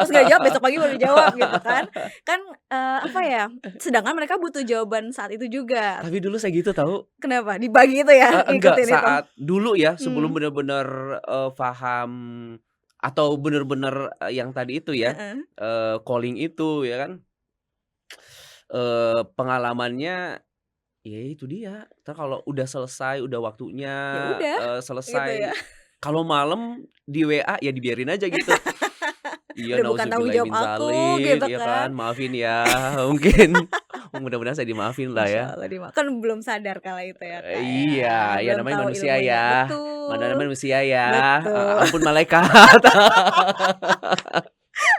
terus nggak jawab besok pagi baru jawab gitu kan. Kan, apa ya, sedangkan mereka butuh jawaban saat itu juga. Tapi dulu saya gitu tahu. Kenapa? Dibagi itu ya, Enggak, ngikutin itu? saat dulu ya sebelum Hmm, bener-bener, paham atau bener-bener, yang tadi itu ya, heeh. calling itu ya kan, pengalamannya ya itu dia, entar kalau udah selesai, udah waktunya, Ya udah, gitu selesai, ya. kalau malam di WA ya dibiarin aja gitu. Iya, Udah bukan tanggung nauzubillahi jawab min aku dzalik, gitu ya kan, kan. maafin ya, mungkin mudah-mudahan saya dimaafin lah ya. Insya Allah kan belum sadar kala itu ya, Kak, ya, Iya, ya belum namanya tahu manusia ya, ilmunya. mana Betul, namanya manusia ya, betul. ampun malaikat.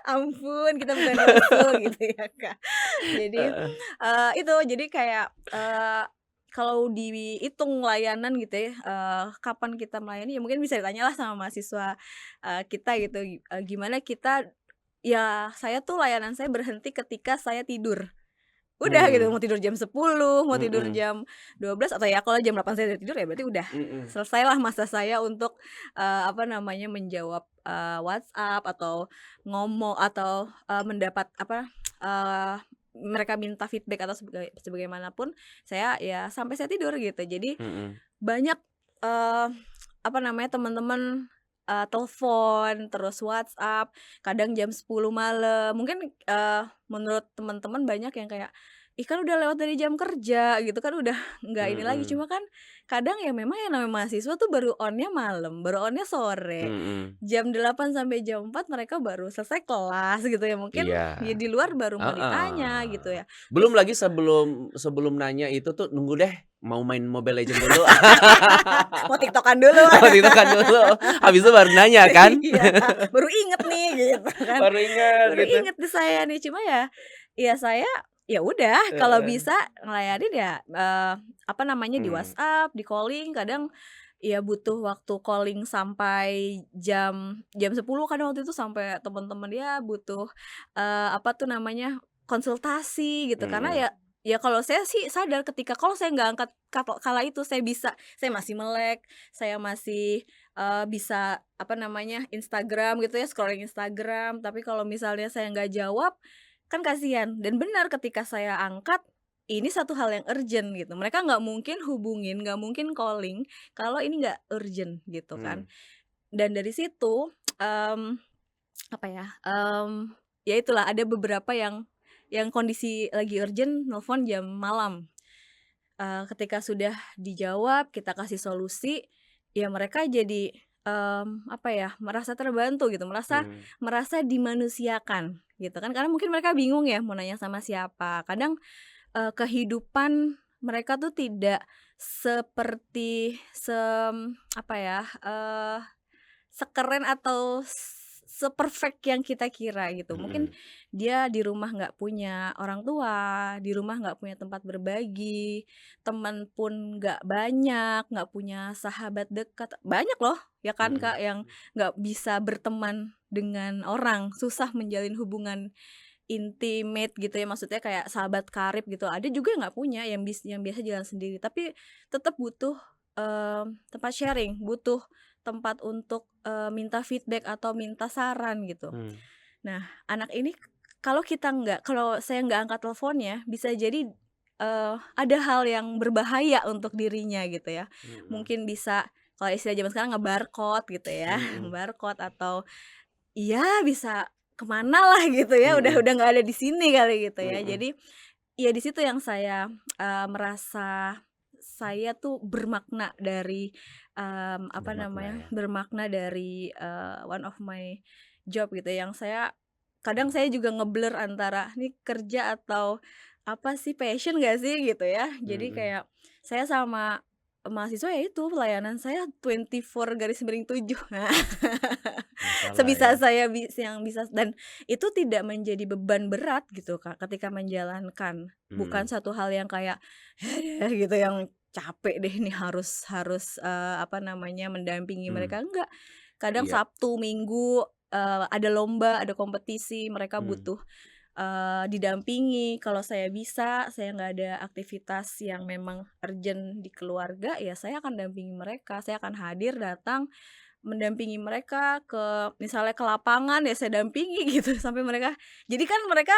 Ampun, kita bukan rasul gitu ya, Kak. Jadi, Heeh, jadi kayak, kalau dihitung layanan gitu ya, kapan kita melayani ya mungkin bisa ditanyalah sama mahasiswa, kita gitu, gimana kita ya saya tuh layanan saya berhenti ketika saya tidur. Udah gitu, mmm, mau tidur jam 10 mau tidur mhm, jam 12 atau ya kalau jam 8 saya udah tidur ya berarti udah mhm, selesailah masa saya untuk, apa namanya, menjawab, WhatsApp atau ngomong atau, mendapat apa, mereka minta feedback atau sebagaimanapun saya ya sampai saya tidur gitu. Jadi mhm, banyak, eee, apa namanya, teman-teman, telepon, terus WhatsApp, kadang jam 10 malam. Mungkin, menurut teman-teman banyak yang kayak, "Ih, kan udah lewat dari jam kerja," gitu kan, udah nggak ini lagi. mhm, Cuma kan kadang ya memang yang namanya mahasiswa tuh baru on-nya malam, baru on-nya sore. mhm, Jam 8 sampai jam 4 mereka baru selesai kelas gitu ya, mungkin iya, ya di luar baru mau ditanya heeh. gitu ya. Belum Terus lagi sebelum sebelum nanya itu tuh nunggu deh, mau main Mobile Legends dulu, mau TikTok-an dulu. oh itu kan dulu, habis itu baru nanya kan, Iya, baru inget nih gitu kan, baru ingat baru gitu, inget nih saya nih. Cuma ya, ya saya, ya udah kalau heeh, bisa ngelayanin ya, apa namanya, di mmm, WhatsApp, di calling, kadang ya butuh waktu calling sampai jam 10 kadang waktu itu sampai teman-teman ya butuh, apa tuh namanya, konsultasi gitu. Karena mhm, ya kalau saya sih sadar ketika kalau saya nggak angkat kala itu saya masih melek, saya masih bisa, apa namanya, Instagram gitu ya, scrolling Instagram, tapi kalau misalnya saya nggak jawab, kan kasihan. Dan benar ketika saya angkat, ini satu hal yang urgent gitu. Mereka nggak mungkin hubungin, nggak mungkin calling kalau ini nggak urgent gitu kan. mmm, Dan dari situ, apa ya, ya itulah ada beberapa yang kondisi lagi urgent nelfon jam malam. Ketika sudah dijawab, kita kasih solusi, ya mereka jadi, apa ya, merasa terbantu gitu, merasa mmm, merasa dimanusiakan gitu kan, karena mungkin mereka bingung ya mau nanya sama siapa. Kadang, kehidupan mereka tuh tidak seperti apa ya, sekeren atau seperfect yang kita kira gitu. Mungkin Mhm. dia di rumah nggak punya orang tua, di rumah nggak punya tempat berbagi, teman pun nggak banyak, nggak punya sahabat dekat. Banyak loh ya kan Mhm. Kak yang nggak bisa berteman dengan orang, susah menjalin hubungan intimate gitu ya, maksudnya kayak sahabat karib gitu. Ada juga yang nggak punya, yang biasa jalan sendiri, tapi tetap butuh, tempat sharing, butuh tempat untuk, minta feedback atau minta saran gitu. Mmm. Nah, anak ini kalau saya nggak angkat teleponnya, bisa jadi, ada hal yang berbahaya untuk dirinya gitu ya. Mhm. Mungkin bisa kalau istilah zaman sekarang nge-barcode gitu ya, Mhm. barcode atau iya, bisa kemana lah gitu ya, Mhm. udah nggak ada di sini kali gitu ya. Mhm. Jadi, ya di situ yang saya, merasa saya tuh bermakna dari, apa Bermakna namanya, ya. bermakna dari, one of my job gitu, yang kadang saya juga nge-blur antara, "Ini kerja atau apa sih, passion nggak sih?" Gitu ya. Jadi Mhm. kayak saya sama mahasiswa ya itu, pelayanan saya 24/7. Nah, Nggak salah sebisa ya. saya yang bisa dan itu tidak menjadi beban berat gitu, Kak, ketika menjalankan. Bukan Mhm. satu hal yang kayak, gitu, yang capek deh ini harus harus, apa namanya, mendampingi Mmm. mereka, enggak. Kadang Iya. Sabtu, Minggu, ada lomba, ada kompetisi, mereka Mmm. butuh, didampingi. Kalau saya bisa, saya nggak ada aktivitas yang memang urgent di keluarga, ya saya akan dampingi mereka, saya akan hadir, datang, mendampingi mereka misalnya ke lapangan ya saya dampingi gitu sampai mereka jadi kan mereka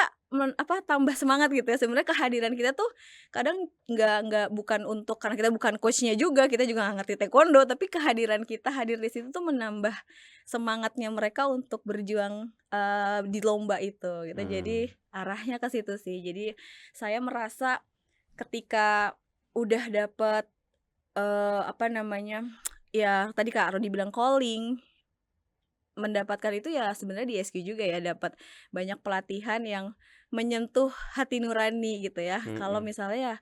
tambah semangat gitu ya, sebenarnya kehadiran kita tuh kadang nggak bukan karena kita bukan coach-nya juga, kita juga nggak ngerti taekwondo, tapi kehadiran kita hadir di situ tuh menambah semangatnya mereka untuk berjuang, di lomba itu gitu. Mmm. Jadi arahnya ke situ sih. Jadi saya merasa ketika udah dapet, apa namanya, ya tadi Kak Rodi bilang calling, mendapatkan itu ya sebenarnya di SQ juga ya, dapat banyak pelatihan yang menyentuh hati nurani gitu ya. Kalau Mhm. misalnya,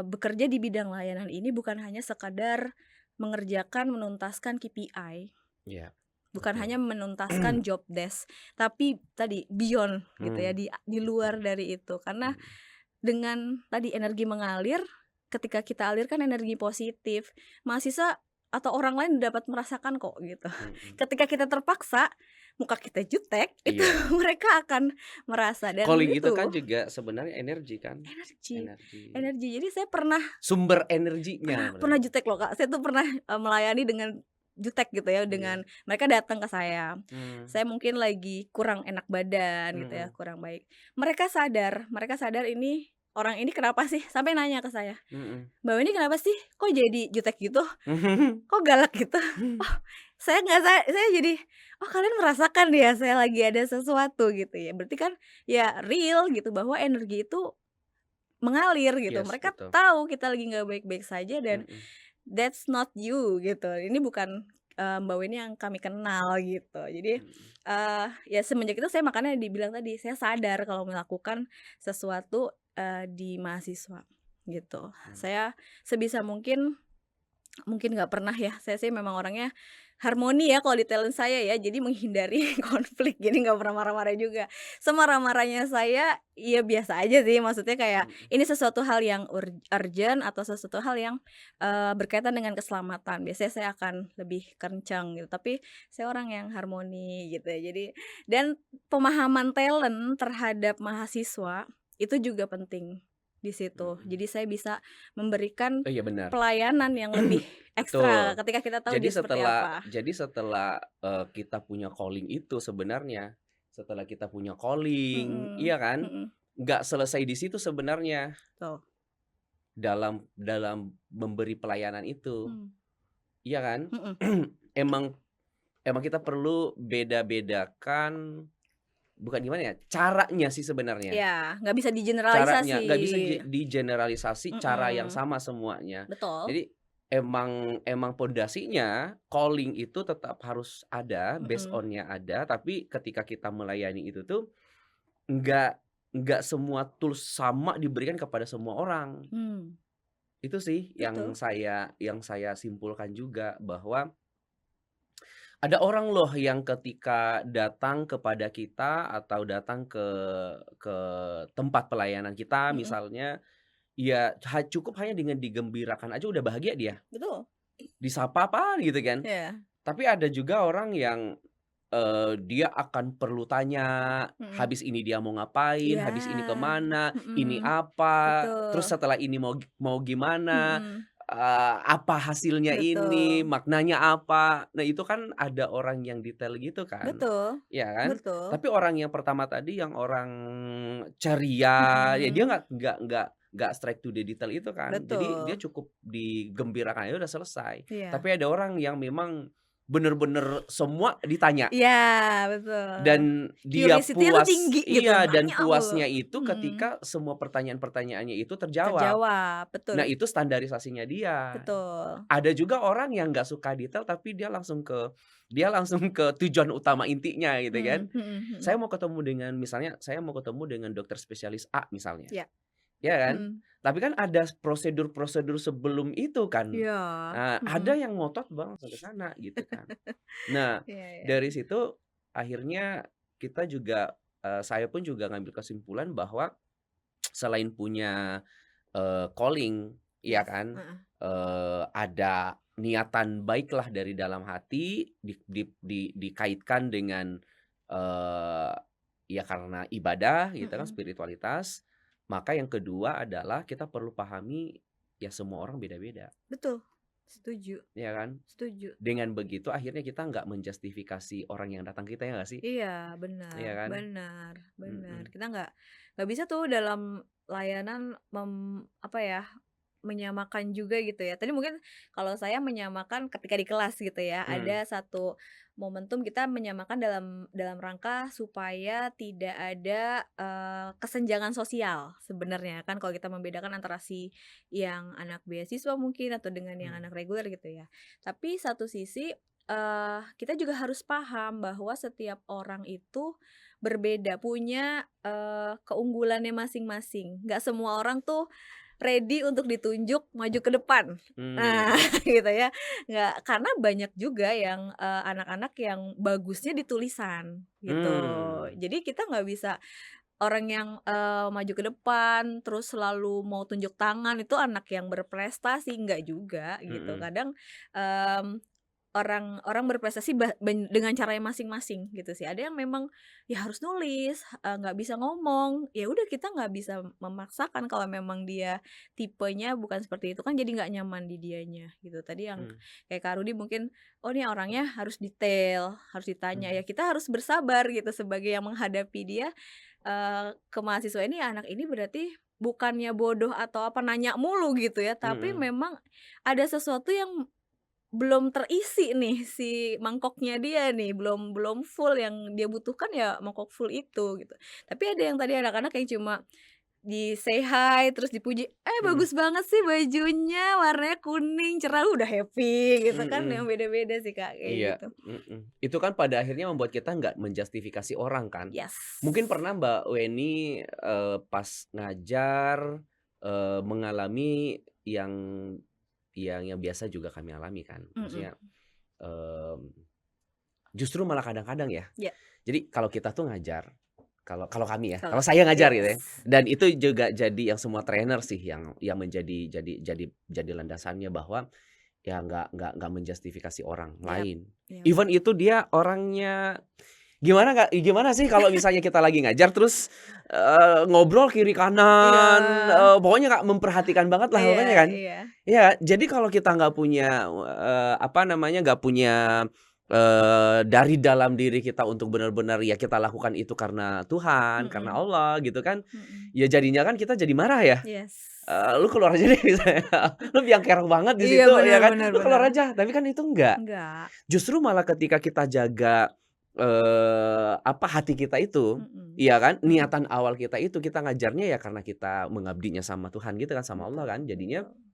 bekerja di bidang layanan ini bukan hanya sekadar menuntaskan KPI, Iya, bukan betul. hanya menuntaskan job desk, tapi tadi beyond gitu ya, Mmm. di luar Mhm. dari itu. Karena Mhm. dengan tadi energi mengalir, ketika kita alirkan energi positif, mahasiswa atau orang lain dapat merasakan kok gitu. Mhm. Ketika kita terpaksa, muka kita jutek, itu Iya. mereka akan merasa dan Calling itu kan itu juga sebenarnya energi kan? energi Energi. energi. Jadi saya pernah Sumber energinya pernah pernah berarti. jutek loh, Kak. Saya tuh pernah, melayani dengan jutek gitu ya, Iya. dengan mereka datang ke saya. Mmm. Saya mungkin lagi kurang enak badan gitu ya, Mhm. kurang baik. Mereka sadar ini, orang ini kenapa sih? Sampai nanya ke saya, Mhm. "Mbak ini kenapa sih? Kok jadi jutek gitu? Kok galak gitu?" Oh, saya jadi, "Oh, kalian merasakan ya saya lagi ada sesuatu," gitu ya. Berarti kan ya real gitu bahwa energi itu mengalir gitu. Yes, Mereka betul. tahu kita lagi nggak baik-baik saja dan Mhm. that's not you gitu. Ini bukan, Mbak Weni yang kami kenal gitu. Jadi, Mhm. ya semenjak itu saya makanya dibilang tadi, saya sadar kalau melakukan sesuatu, di mahasiswa gitu. Mmm. Saya sebisa mungkin nggak pernah ya, saya sih memang orangnya harmoni ya kalau di talent saya ya, jadi menghindari konflik, jadi nggak pernah marah-marah juga. Semarah-marahnya saya, ya biasa aja sih, maksudnya kayak Mhm. ini sesuatu hal yang urgent atau sesuatu hal yang, berkaitan dengan keselamatan, biasanya saya akan lebih kencang gitu, tapi saya orang yang harmoni gitu ya. Jadi dan pemahaman talent terhadap mahasiswa, itu juga penting di situ. Mhm. Jadi saya bisa memberikan Oh, iya benar. pelayanan yang lebih ekstra Betul. ketika kita tahu Jadi dia seperti setelah apa. jadi setelah, kita punya calling itu sebenarnya, setelah kita punya calling, Mhm iya kan? mhm, Nggak selesai di situ sebenarnya, betul. dalam dalam memberi pelayanan itu, Mmm, iya kan? mhm. Emang emang kita perlu beda-bedakan, bukan gimana ya, caranya sih sebenarnya. Iya, nggak bisa digeneralisasi. Caranya, nggak bisa digeneralisasi cara yang Mhm, sama semuanya. betul. Jadi emang emang pondasinya calling itu tetap harus ada, based Mhm, on-nya ada, tapi ketika kita melayani itu tuh nggak nggak semua tools sama diberikan kepada semua orang. mmm, Itu sih betul. yang saya simpulkan juga bahwa Ada orang loh yang ketika datang kepada kita atau datang ke tempat pelayanan kita Mhm, misalnya, ya cukup hanya dengan digembirakan aja udah bahagia dia, betul. disapa apa gitu kan. Iya, Tapi ada juga orang yang, dia akan perlu tanya, mhm. habis ini dia mau ngapain, Iya, habis ini kemana, ini mhm, apa, terus betul, setelah ini mau gimana, mhm, apa hasilnya ini, betul, maknanya apa. Nah itu kan ada orang yang detail gitu kan, betul, ya kan. betul, Tapi orang yang pertama tadi yang orang ceria, ya dia mhm, nggak straight to the detail itu kan. Jadi dia betul, cukup digembirakan aja udah selesai. Tapi iya. ada orang yang memang bener-bener semua ditanya Iya, betul. dan dia Curiosity-nya tuh puas tinggi gitu, iya, dan nanya mulu, puasnya itu mhm, ketika semua pertanyaan-pertanyaannya itu terjawab. terjawab, Nah, betul, itu standarisasinya dia. betul, Ada juga orang yang nggak suka detail, tapi dia langsung ke tujuan utama intinya gitu kan. mhm mhm mhm, Saya mau ketemu dengan misalnya saya mau ketemu dengan dokter spesialis A misalnya. iya, Ya kan? mhm, Tapi kan ada prosedur-prosedur sebelum itu kan. iya, Nah, ada mhm, yang ngotot banget sampai sana gitu kan. Nah, iya iya, dari situ akhirnya kita juga, saya pun juga ngambil kesimpulan bahwa selain punya, calling, ya yes, kan, heeh, ada niatan baiklah dari dalam hati dikaitkan dengan, eee, ya karena ibadah gitu kan, mhm, spiritualitas. Maka yang kedua adalah kita perlu pahami, ya semua orang beda-beda, betul, setuju ya kan? setuju. Dengan begitu akhirnya kita nggak menjustifikasi orang yang datang kita, ya nggak sih? Iya, benar Iya kan? benar benar. Mhm, Kita nggak bisa tuh dalam layanan apa ya, menyamakan juga gitu ya. Tadi mungkin kalau saya menyamakan ketika di kelas gitu ya, mmm, ada satu momentum kita menyamakan dalam dalam rangka supaya tidak ada, kesenjangan sosial sebenarnya kan kalau kita membedakan antara si yang anak beasiswa mungkin atau dengan yang mmm, anak reguler gitu ya. Tapi satu sisi, kita juga harus paham bahwa setiap orang itu berbeda, punya, keunggulannya masing-masing. Nggak semua orang tuh ready untuk ditunjuk maju ke depan. Nah, mmm, gitu ya. Nggak karena banyak juga yang, anak-anak yang bagusnya di tulisan, gitu. mmm, Jadi kita nggak bisa orang yang, maju ke depan, terus selalu mau tunjuk tangan, itu anak yang berprestasi, nggak juga, gitu. mhm, Kadang, mmm orang orang berprestasi dengan caranya masing-masing gitu sih. Ada yang memang ya harus nulis, nggak bisa ngomong, ya udah kita nggak bisa memaksakan kalau memang dia tipenya bukan seperti itu kan jadi nggak nyaman di dianya gitu. Tadi yang mmm, kayak Kak Rudi mungkin, oh nih orangnya harus detail, harus ditanya, ya mhm, kita harus bersabar gitu sebagai yang menghadapi dia, ke mahasiswa ini, anak ini berarti bukannya bodoh atau apa, nanya mulu gitu ya, tapi mhm, memang ada sesuatu yang belum terisi nih si mangkoknya dia nih, belum belum full yang dia butuhkan ya mangkok full itu gitu. Tapi ada yang tadi anak-anak yang cuma di-say hi, terus dipuji, "Eh, mhm, bagus banget sih bajunya, warnanya kuning, cerah," udah happy gitu kan, yang mhm, beda-beda sih Kak, kayak iya, gitu. mhm. Itu kan pada akhirnya membuat kita nggak menjustifikasi orang kan. Mungkin Yes. pernah Mbak Weni, pas ngajar, mengalami yang yang biasa juga kami alami kan. Mhm, Maksudnya, mmm, justru malah kadang-kadang ya, ya, jadi kalau kita tuh ngajar, kalau kalau kami ya, kalau kalau saya ngajar gitu yes. ya, dan itu juga jadi yang semua trainer sih yang menjadi jadi landasannya bahwa ya nggak menjustifikasi orang Yap lain. yap. Even itu dia orangnya gimana sih kalau misalnya kita lagi ngajar terus, ngobrol kiri Iya kanan, pokoknya Kak memperhatikan banget lah iya pokoknya kan. iya. Iya, jadi kalau kita nggak punya, apa namanya, nggak punya, dari dalam diri kita untuk benar-benar ya kita lakukan itu karena Tuhan, karena Mhm Allah gitu kan, mhm. ya jadinya kan kita jadi marah ya. Yes. "Lu keluar aja deh," misalnya, "Lu biang kerok banget di Iya, situ," ya benar kan, benar "Lu benar. keluar aja." Tapi kan itu enggak. Enggak. Justru malah ketika kita jaga, apa, hati kita itu, Mhm, iya kan, mhm, niatan awal kita itu, kita ngajarnya ya karena kita mengabdinya sama Tuhan gitu kan, sama Allah betul kan, jadinya betul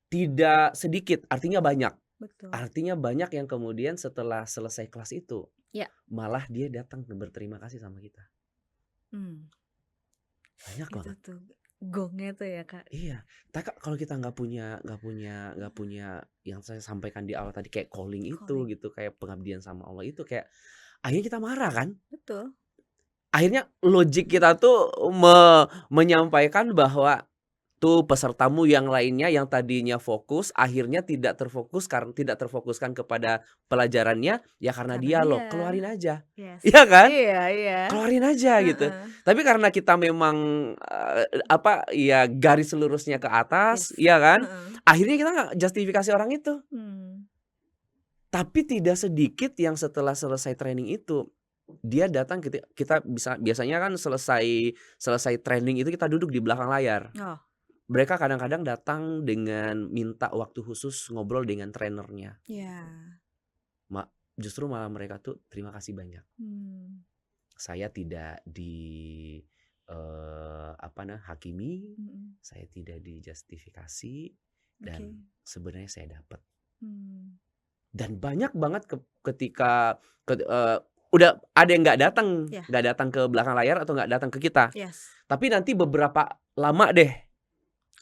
tidak sedikit, artinya banyak. betul. Artinya banyak yang kemudian setelah selesai kelas itu, Ya, malah dia datang berterima kasih sama kita. mmm, Banyak itu banget. tuh. gongnya tuh ya, Kak. Iya, Kak, kalau kita nggak punya yang saya sampaikan di awal tadi kayak calling itu Calling, gitu, kayak pengabdian sama Allah itu kayak akhirnya kita marah kan? betul. Akhirnya logik kita tuh menyampaikan bahwa tuh pesertamu yang lainnya yang tadinya fokus akhirnya tidak terfokuskan kepada pelajarannya ya karena Karena dia. dialog, keluarin aja. Yes. Iya kan? Iya iya. Keluarin aja gitu. Heeh. Tapi karena kita memang, ya garis lurusnya ke atas, Yes. iya kan? Heeh. Akhirnya kita nggak justifikasi orang itu. Mmm. Tapi tidak sedikit yang setelah selesai training itu, dia datang kita biasanya kan selesai selesai training itu kita duduk di belakang layar. Oh, Mereka kadang-kadang datang dengan minta waktu khusus ngobrol dengan trainernya. iya. Ma Justru malah mereka tuh, "Terima kasih banyak. Mmm. Saya tidak hakimi, Mhm. saya tidak dijustifikasi, Oke. dan sebenarnya saya dapat." Mmm. Dan banyak banget ketika udah ada yang Iya. nggak datang ke belakang layar atau nggak datang ke kita. Yes. Tapi nanti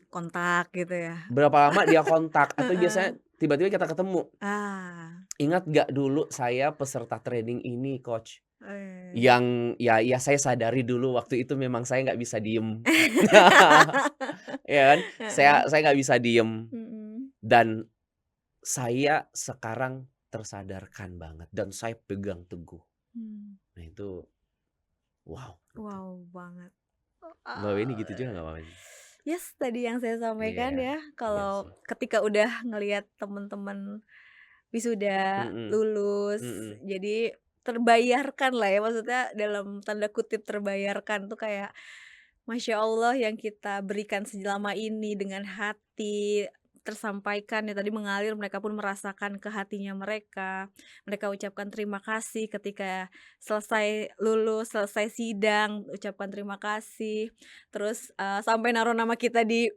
Kontak gitu ya. berapa lama dia kontak atau Heeh. biasanya tiba-tiba kita ketemu. Ah. "Ingat nggak dulu saya peserta training ini coach, Eee. yang ya saya sadari dulu waktu itu memang saya nggak bisa diem." Ya kan? Heeh. Saya nggak bisa diem Mhm. dan saya sekarang tersadarkan banget dan saya pegang teguh. Mmm. Nah itu wow gitu. Wow banget. Mbak Weni Eee, gitu juga nggak Mbak Weni? yes, tadi yang saya sampaikan Iya, ya, iya kalau sih. ketika udah ngelihat temen-temen wisuda, Mhm, lulus, mhm, jadi terbayarkan lah ya, maksudnya dalam tanda kutip "terbayarkan" tuh kayak, Masya Allah yang kita berikan selama ini dengan hati, tersampaikan ya tadi mengalir, mereka pun merasakan ke hatinya mereka. Mereka ucapkan terima kasih ketika selesai lulus, selesai sidang, ucapkan terima kasih. Terus, sampai naruh nama kita di,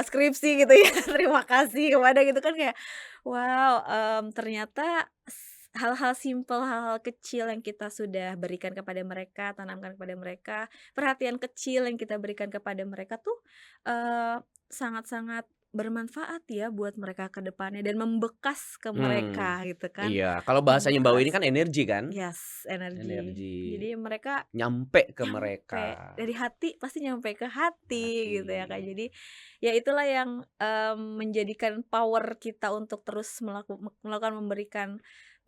skripsi gitu ya, terima kasih kepada gitu kan kayak, wow, ternyata hal-hal simpel, hal-hal kecil yang kita sudah berikan kepada mereka, tanamkan kepada mereka, perhatian kecil yang kita berikan kepada mereka tuh, sangat-sangat bermanfaat ya buat mereka ke depannya dan membekas ke mmm, mereka gitu kan, iya kalau bahasanya Mbak Weni membekas. kan energi kan? Yes, energi. Energi, Jadi mereka nyampe ke mereka, nyampe dari hati, pasti nyampe ke hati hati. gitu ya, Kak. Jadi, ya itulah yang, menjadikan power kita untuk terus melakukan memberikan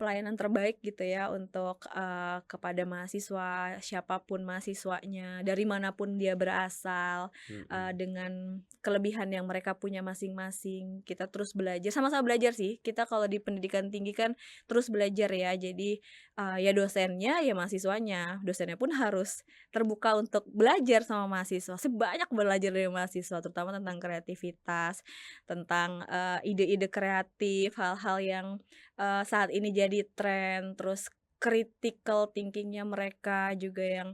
pelayanan terbaik gitu ya untuk, kepada mahasiswa, siapapun mahasiswanya, dari manapun dia berasal, Mhm, dengan kelebihan yang mereka punya masing-masing. Kita terus belajar, sama-sama belajar sih. Kita kalau di pendidikan tinggi kan terus belajar ya. Jadi, ya dosennya, ya mahasiswanya. Dosennya pun harus terbuka untuk belajar sama mahasiswa, sebanyak belajar dari mahasiswa, terutama tentang kreativitas, tentang, ide-ide kreatif, hal-hal yang, saat ini jadi tren, terus critical thinking-nya mereka juga yang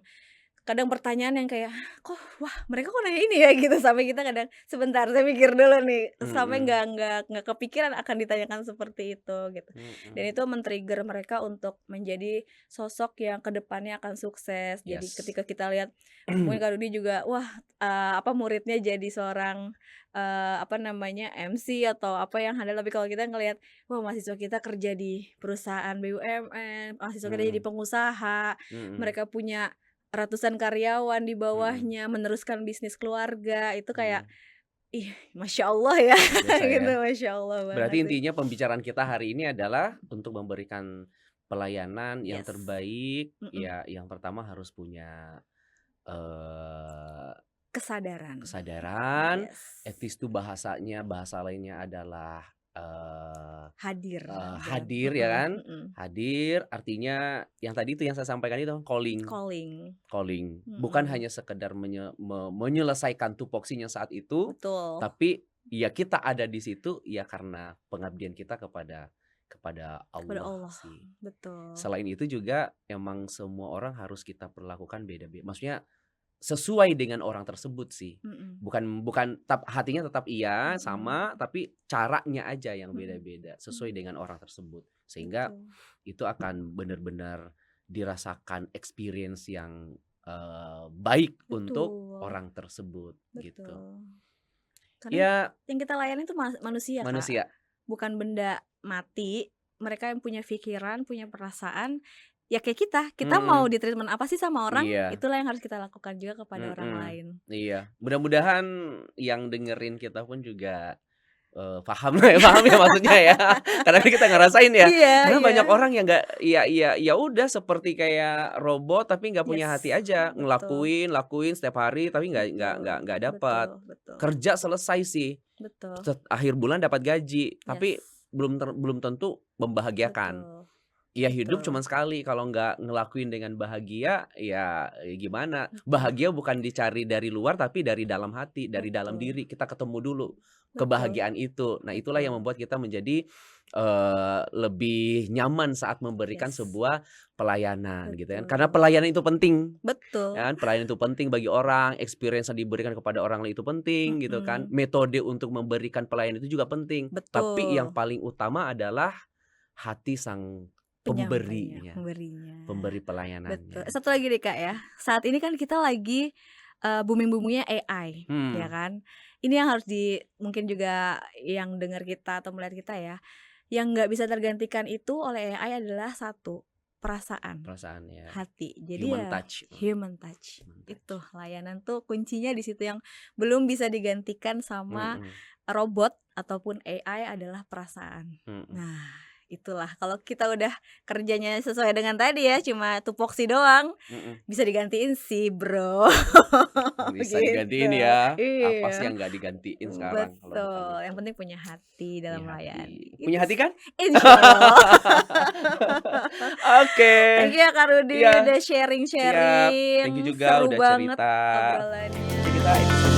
kadang pertanyaan yang kayak, "Kok wah mereka kok nanya ini ya?" Gitu, sampai kita kadang, "Sebentar saya mikir dulu nih," sampai mhm, nggak kepikiran akan ditanyakan seperti itu, gitu. Dan mhm, itu men-trigger mereka untuk menjadi sosok yang ke depannya akan sukses. Jadi yes. ketika kita lihat mungkin Kak Dudi juga, wah, muridnya jadi seorang, apa namanya, MC atau apa yang handal, tapi kalau kita ngelihat, wah mahasiswa kita kerja di perusahaan BUMN, mahasiswa kita jadi Mhm, pengusaha, mhm, mereka punya ratusan karyawan di mhm, bawahnya, meneruskan bisnis keluarga, itu kayak, mhm, ih, Masya Allah ya, luar biasa gitu, ya. Masya Allah banget Berarti sih. intinya pembicaraan kita hari ini adalah untuk memberikan pelayanan yang Yes, terbaik, mhm, ya yang pertama harus punya, eee, kesadaran, kesadaran, yes, etis itu bahasa lainnya adalah, eee hadir dan hadir ya kan, mhm, hadir artinya yang tadi itu yang saya sampaikan itu calling. calling, Calling, bukan mhm, hanya sekedar menyelesaikan tupoksinya saat itu, betul, tapi ya kita ada di situ ya karena pengabdian kita kepada kepada Allah Allah, sih. betul, Selain itu juga emang semua orang harus kita perlakukan beda-beda, maksudnya sesuai dengan orang tersebut sih. mhm, Bukan bukan hatinya tetap iya mhm, sama, tapi caranya aja yang mhm, beda-beda sesuai mmm, dengan orang tersebut. Sehingga betul, itu akan benar-benar dirasakan experience yang, baik untuk Betul, orang tersebut gitu. betul. Karena Ya yang kita layani itu manusia, Kak, manusia. bukan benda mati. Mereka yang punya pikiran, punya perasaan, ya kayak kita mau Mhm, di-treatment apa sih sama orang, iya, itulah yang harus kita lakukan juga kepada orang mhm, lain. iya. Mudah-mudahan yang dengerin kita pun juga paham lah ya, paham ya maksudnya ya. Karena kan kita ngerasain ya. Iya, Karena iya. banyak orang yang nggak ya udah seperti kayak robot tapi nggak punya hati Yes, aja, betul, lakuin setiap hari tapi betul, nggak dapat. betul, betul, Kerja selesai sih, betul. akhir bulan dapat gaji, tapi Yes, belum tentu membahagiakan. betul, Ya hidup betul, cuman sekali, kalau nggak ngelakuin dengan bahagia, ya gimana? betul, Bahagia bukan dicari dari luar, tapi dari dalam hati, dari dalam betul, diri. Kita ketemu dulu betul, kebahagiaan itu. Nah, itulah yang betul. membuat kita menjadi, lebih nyaman saat memberikan Yes, sebuah pelayanan gitu kan. Karena betul, pelayanan itu penting, betul. ya kan. Pelayanan itu penting bagi orang, experience yang diberikan kepada orang lain itu penting gitu kan. Mhm, Metode untuk memberikan pelayanan itu juga penting. Tapi yang betul. paling utama adalah hati sang Penyampainya, pemberinya, pemberinya. pemberi Betul. pelayanannya. Satu lagi deh, Kak, ya. Saat ini kan kita lagi, booming-boomingnya AI, ya Hmm, kan. Ini yang harus mungkin juga yang dengar kita atau melihat kita ya, yang nggak bisa tergantikan itu oleh AI adalah satu, perasaan, perasaan ya, hati. Jadi human ya touch, human touch. human Itu touch. layanan tuh kuncinya di situ yang belum bisa digantikan sama Mhm, robot ataupun AI adalah perasaan. mhm, Nah, itulah kalau kita udah kerjanya sesuai dengan tadi ya, cuma tupoksi doang, mhm. bisa digantiin sih, Bro. Bisa Gitu. digantiin ya, apa sih Iya, yang nggak digantiin sekarang kalau bukan betul. Yang itu? penting punya hati Punya dalam hati. melayani. Punya Itu hati sih. kan? Insyaallah. Oke, Thank you ya Kak Rudi iya udah siap. sharing-sharing, Thank you juga seru udah banget cerita. Nanti obrolannya. kita episode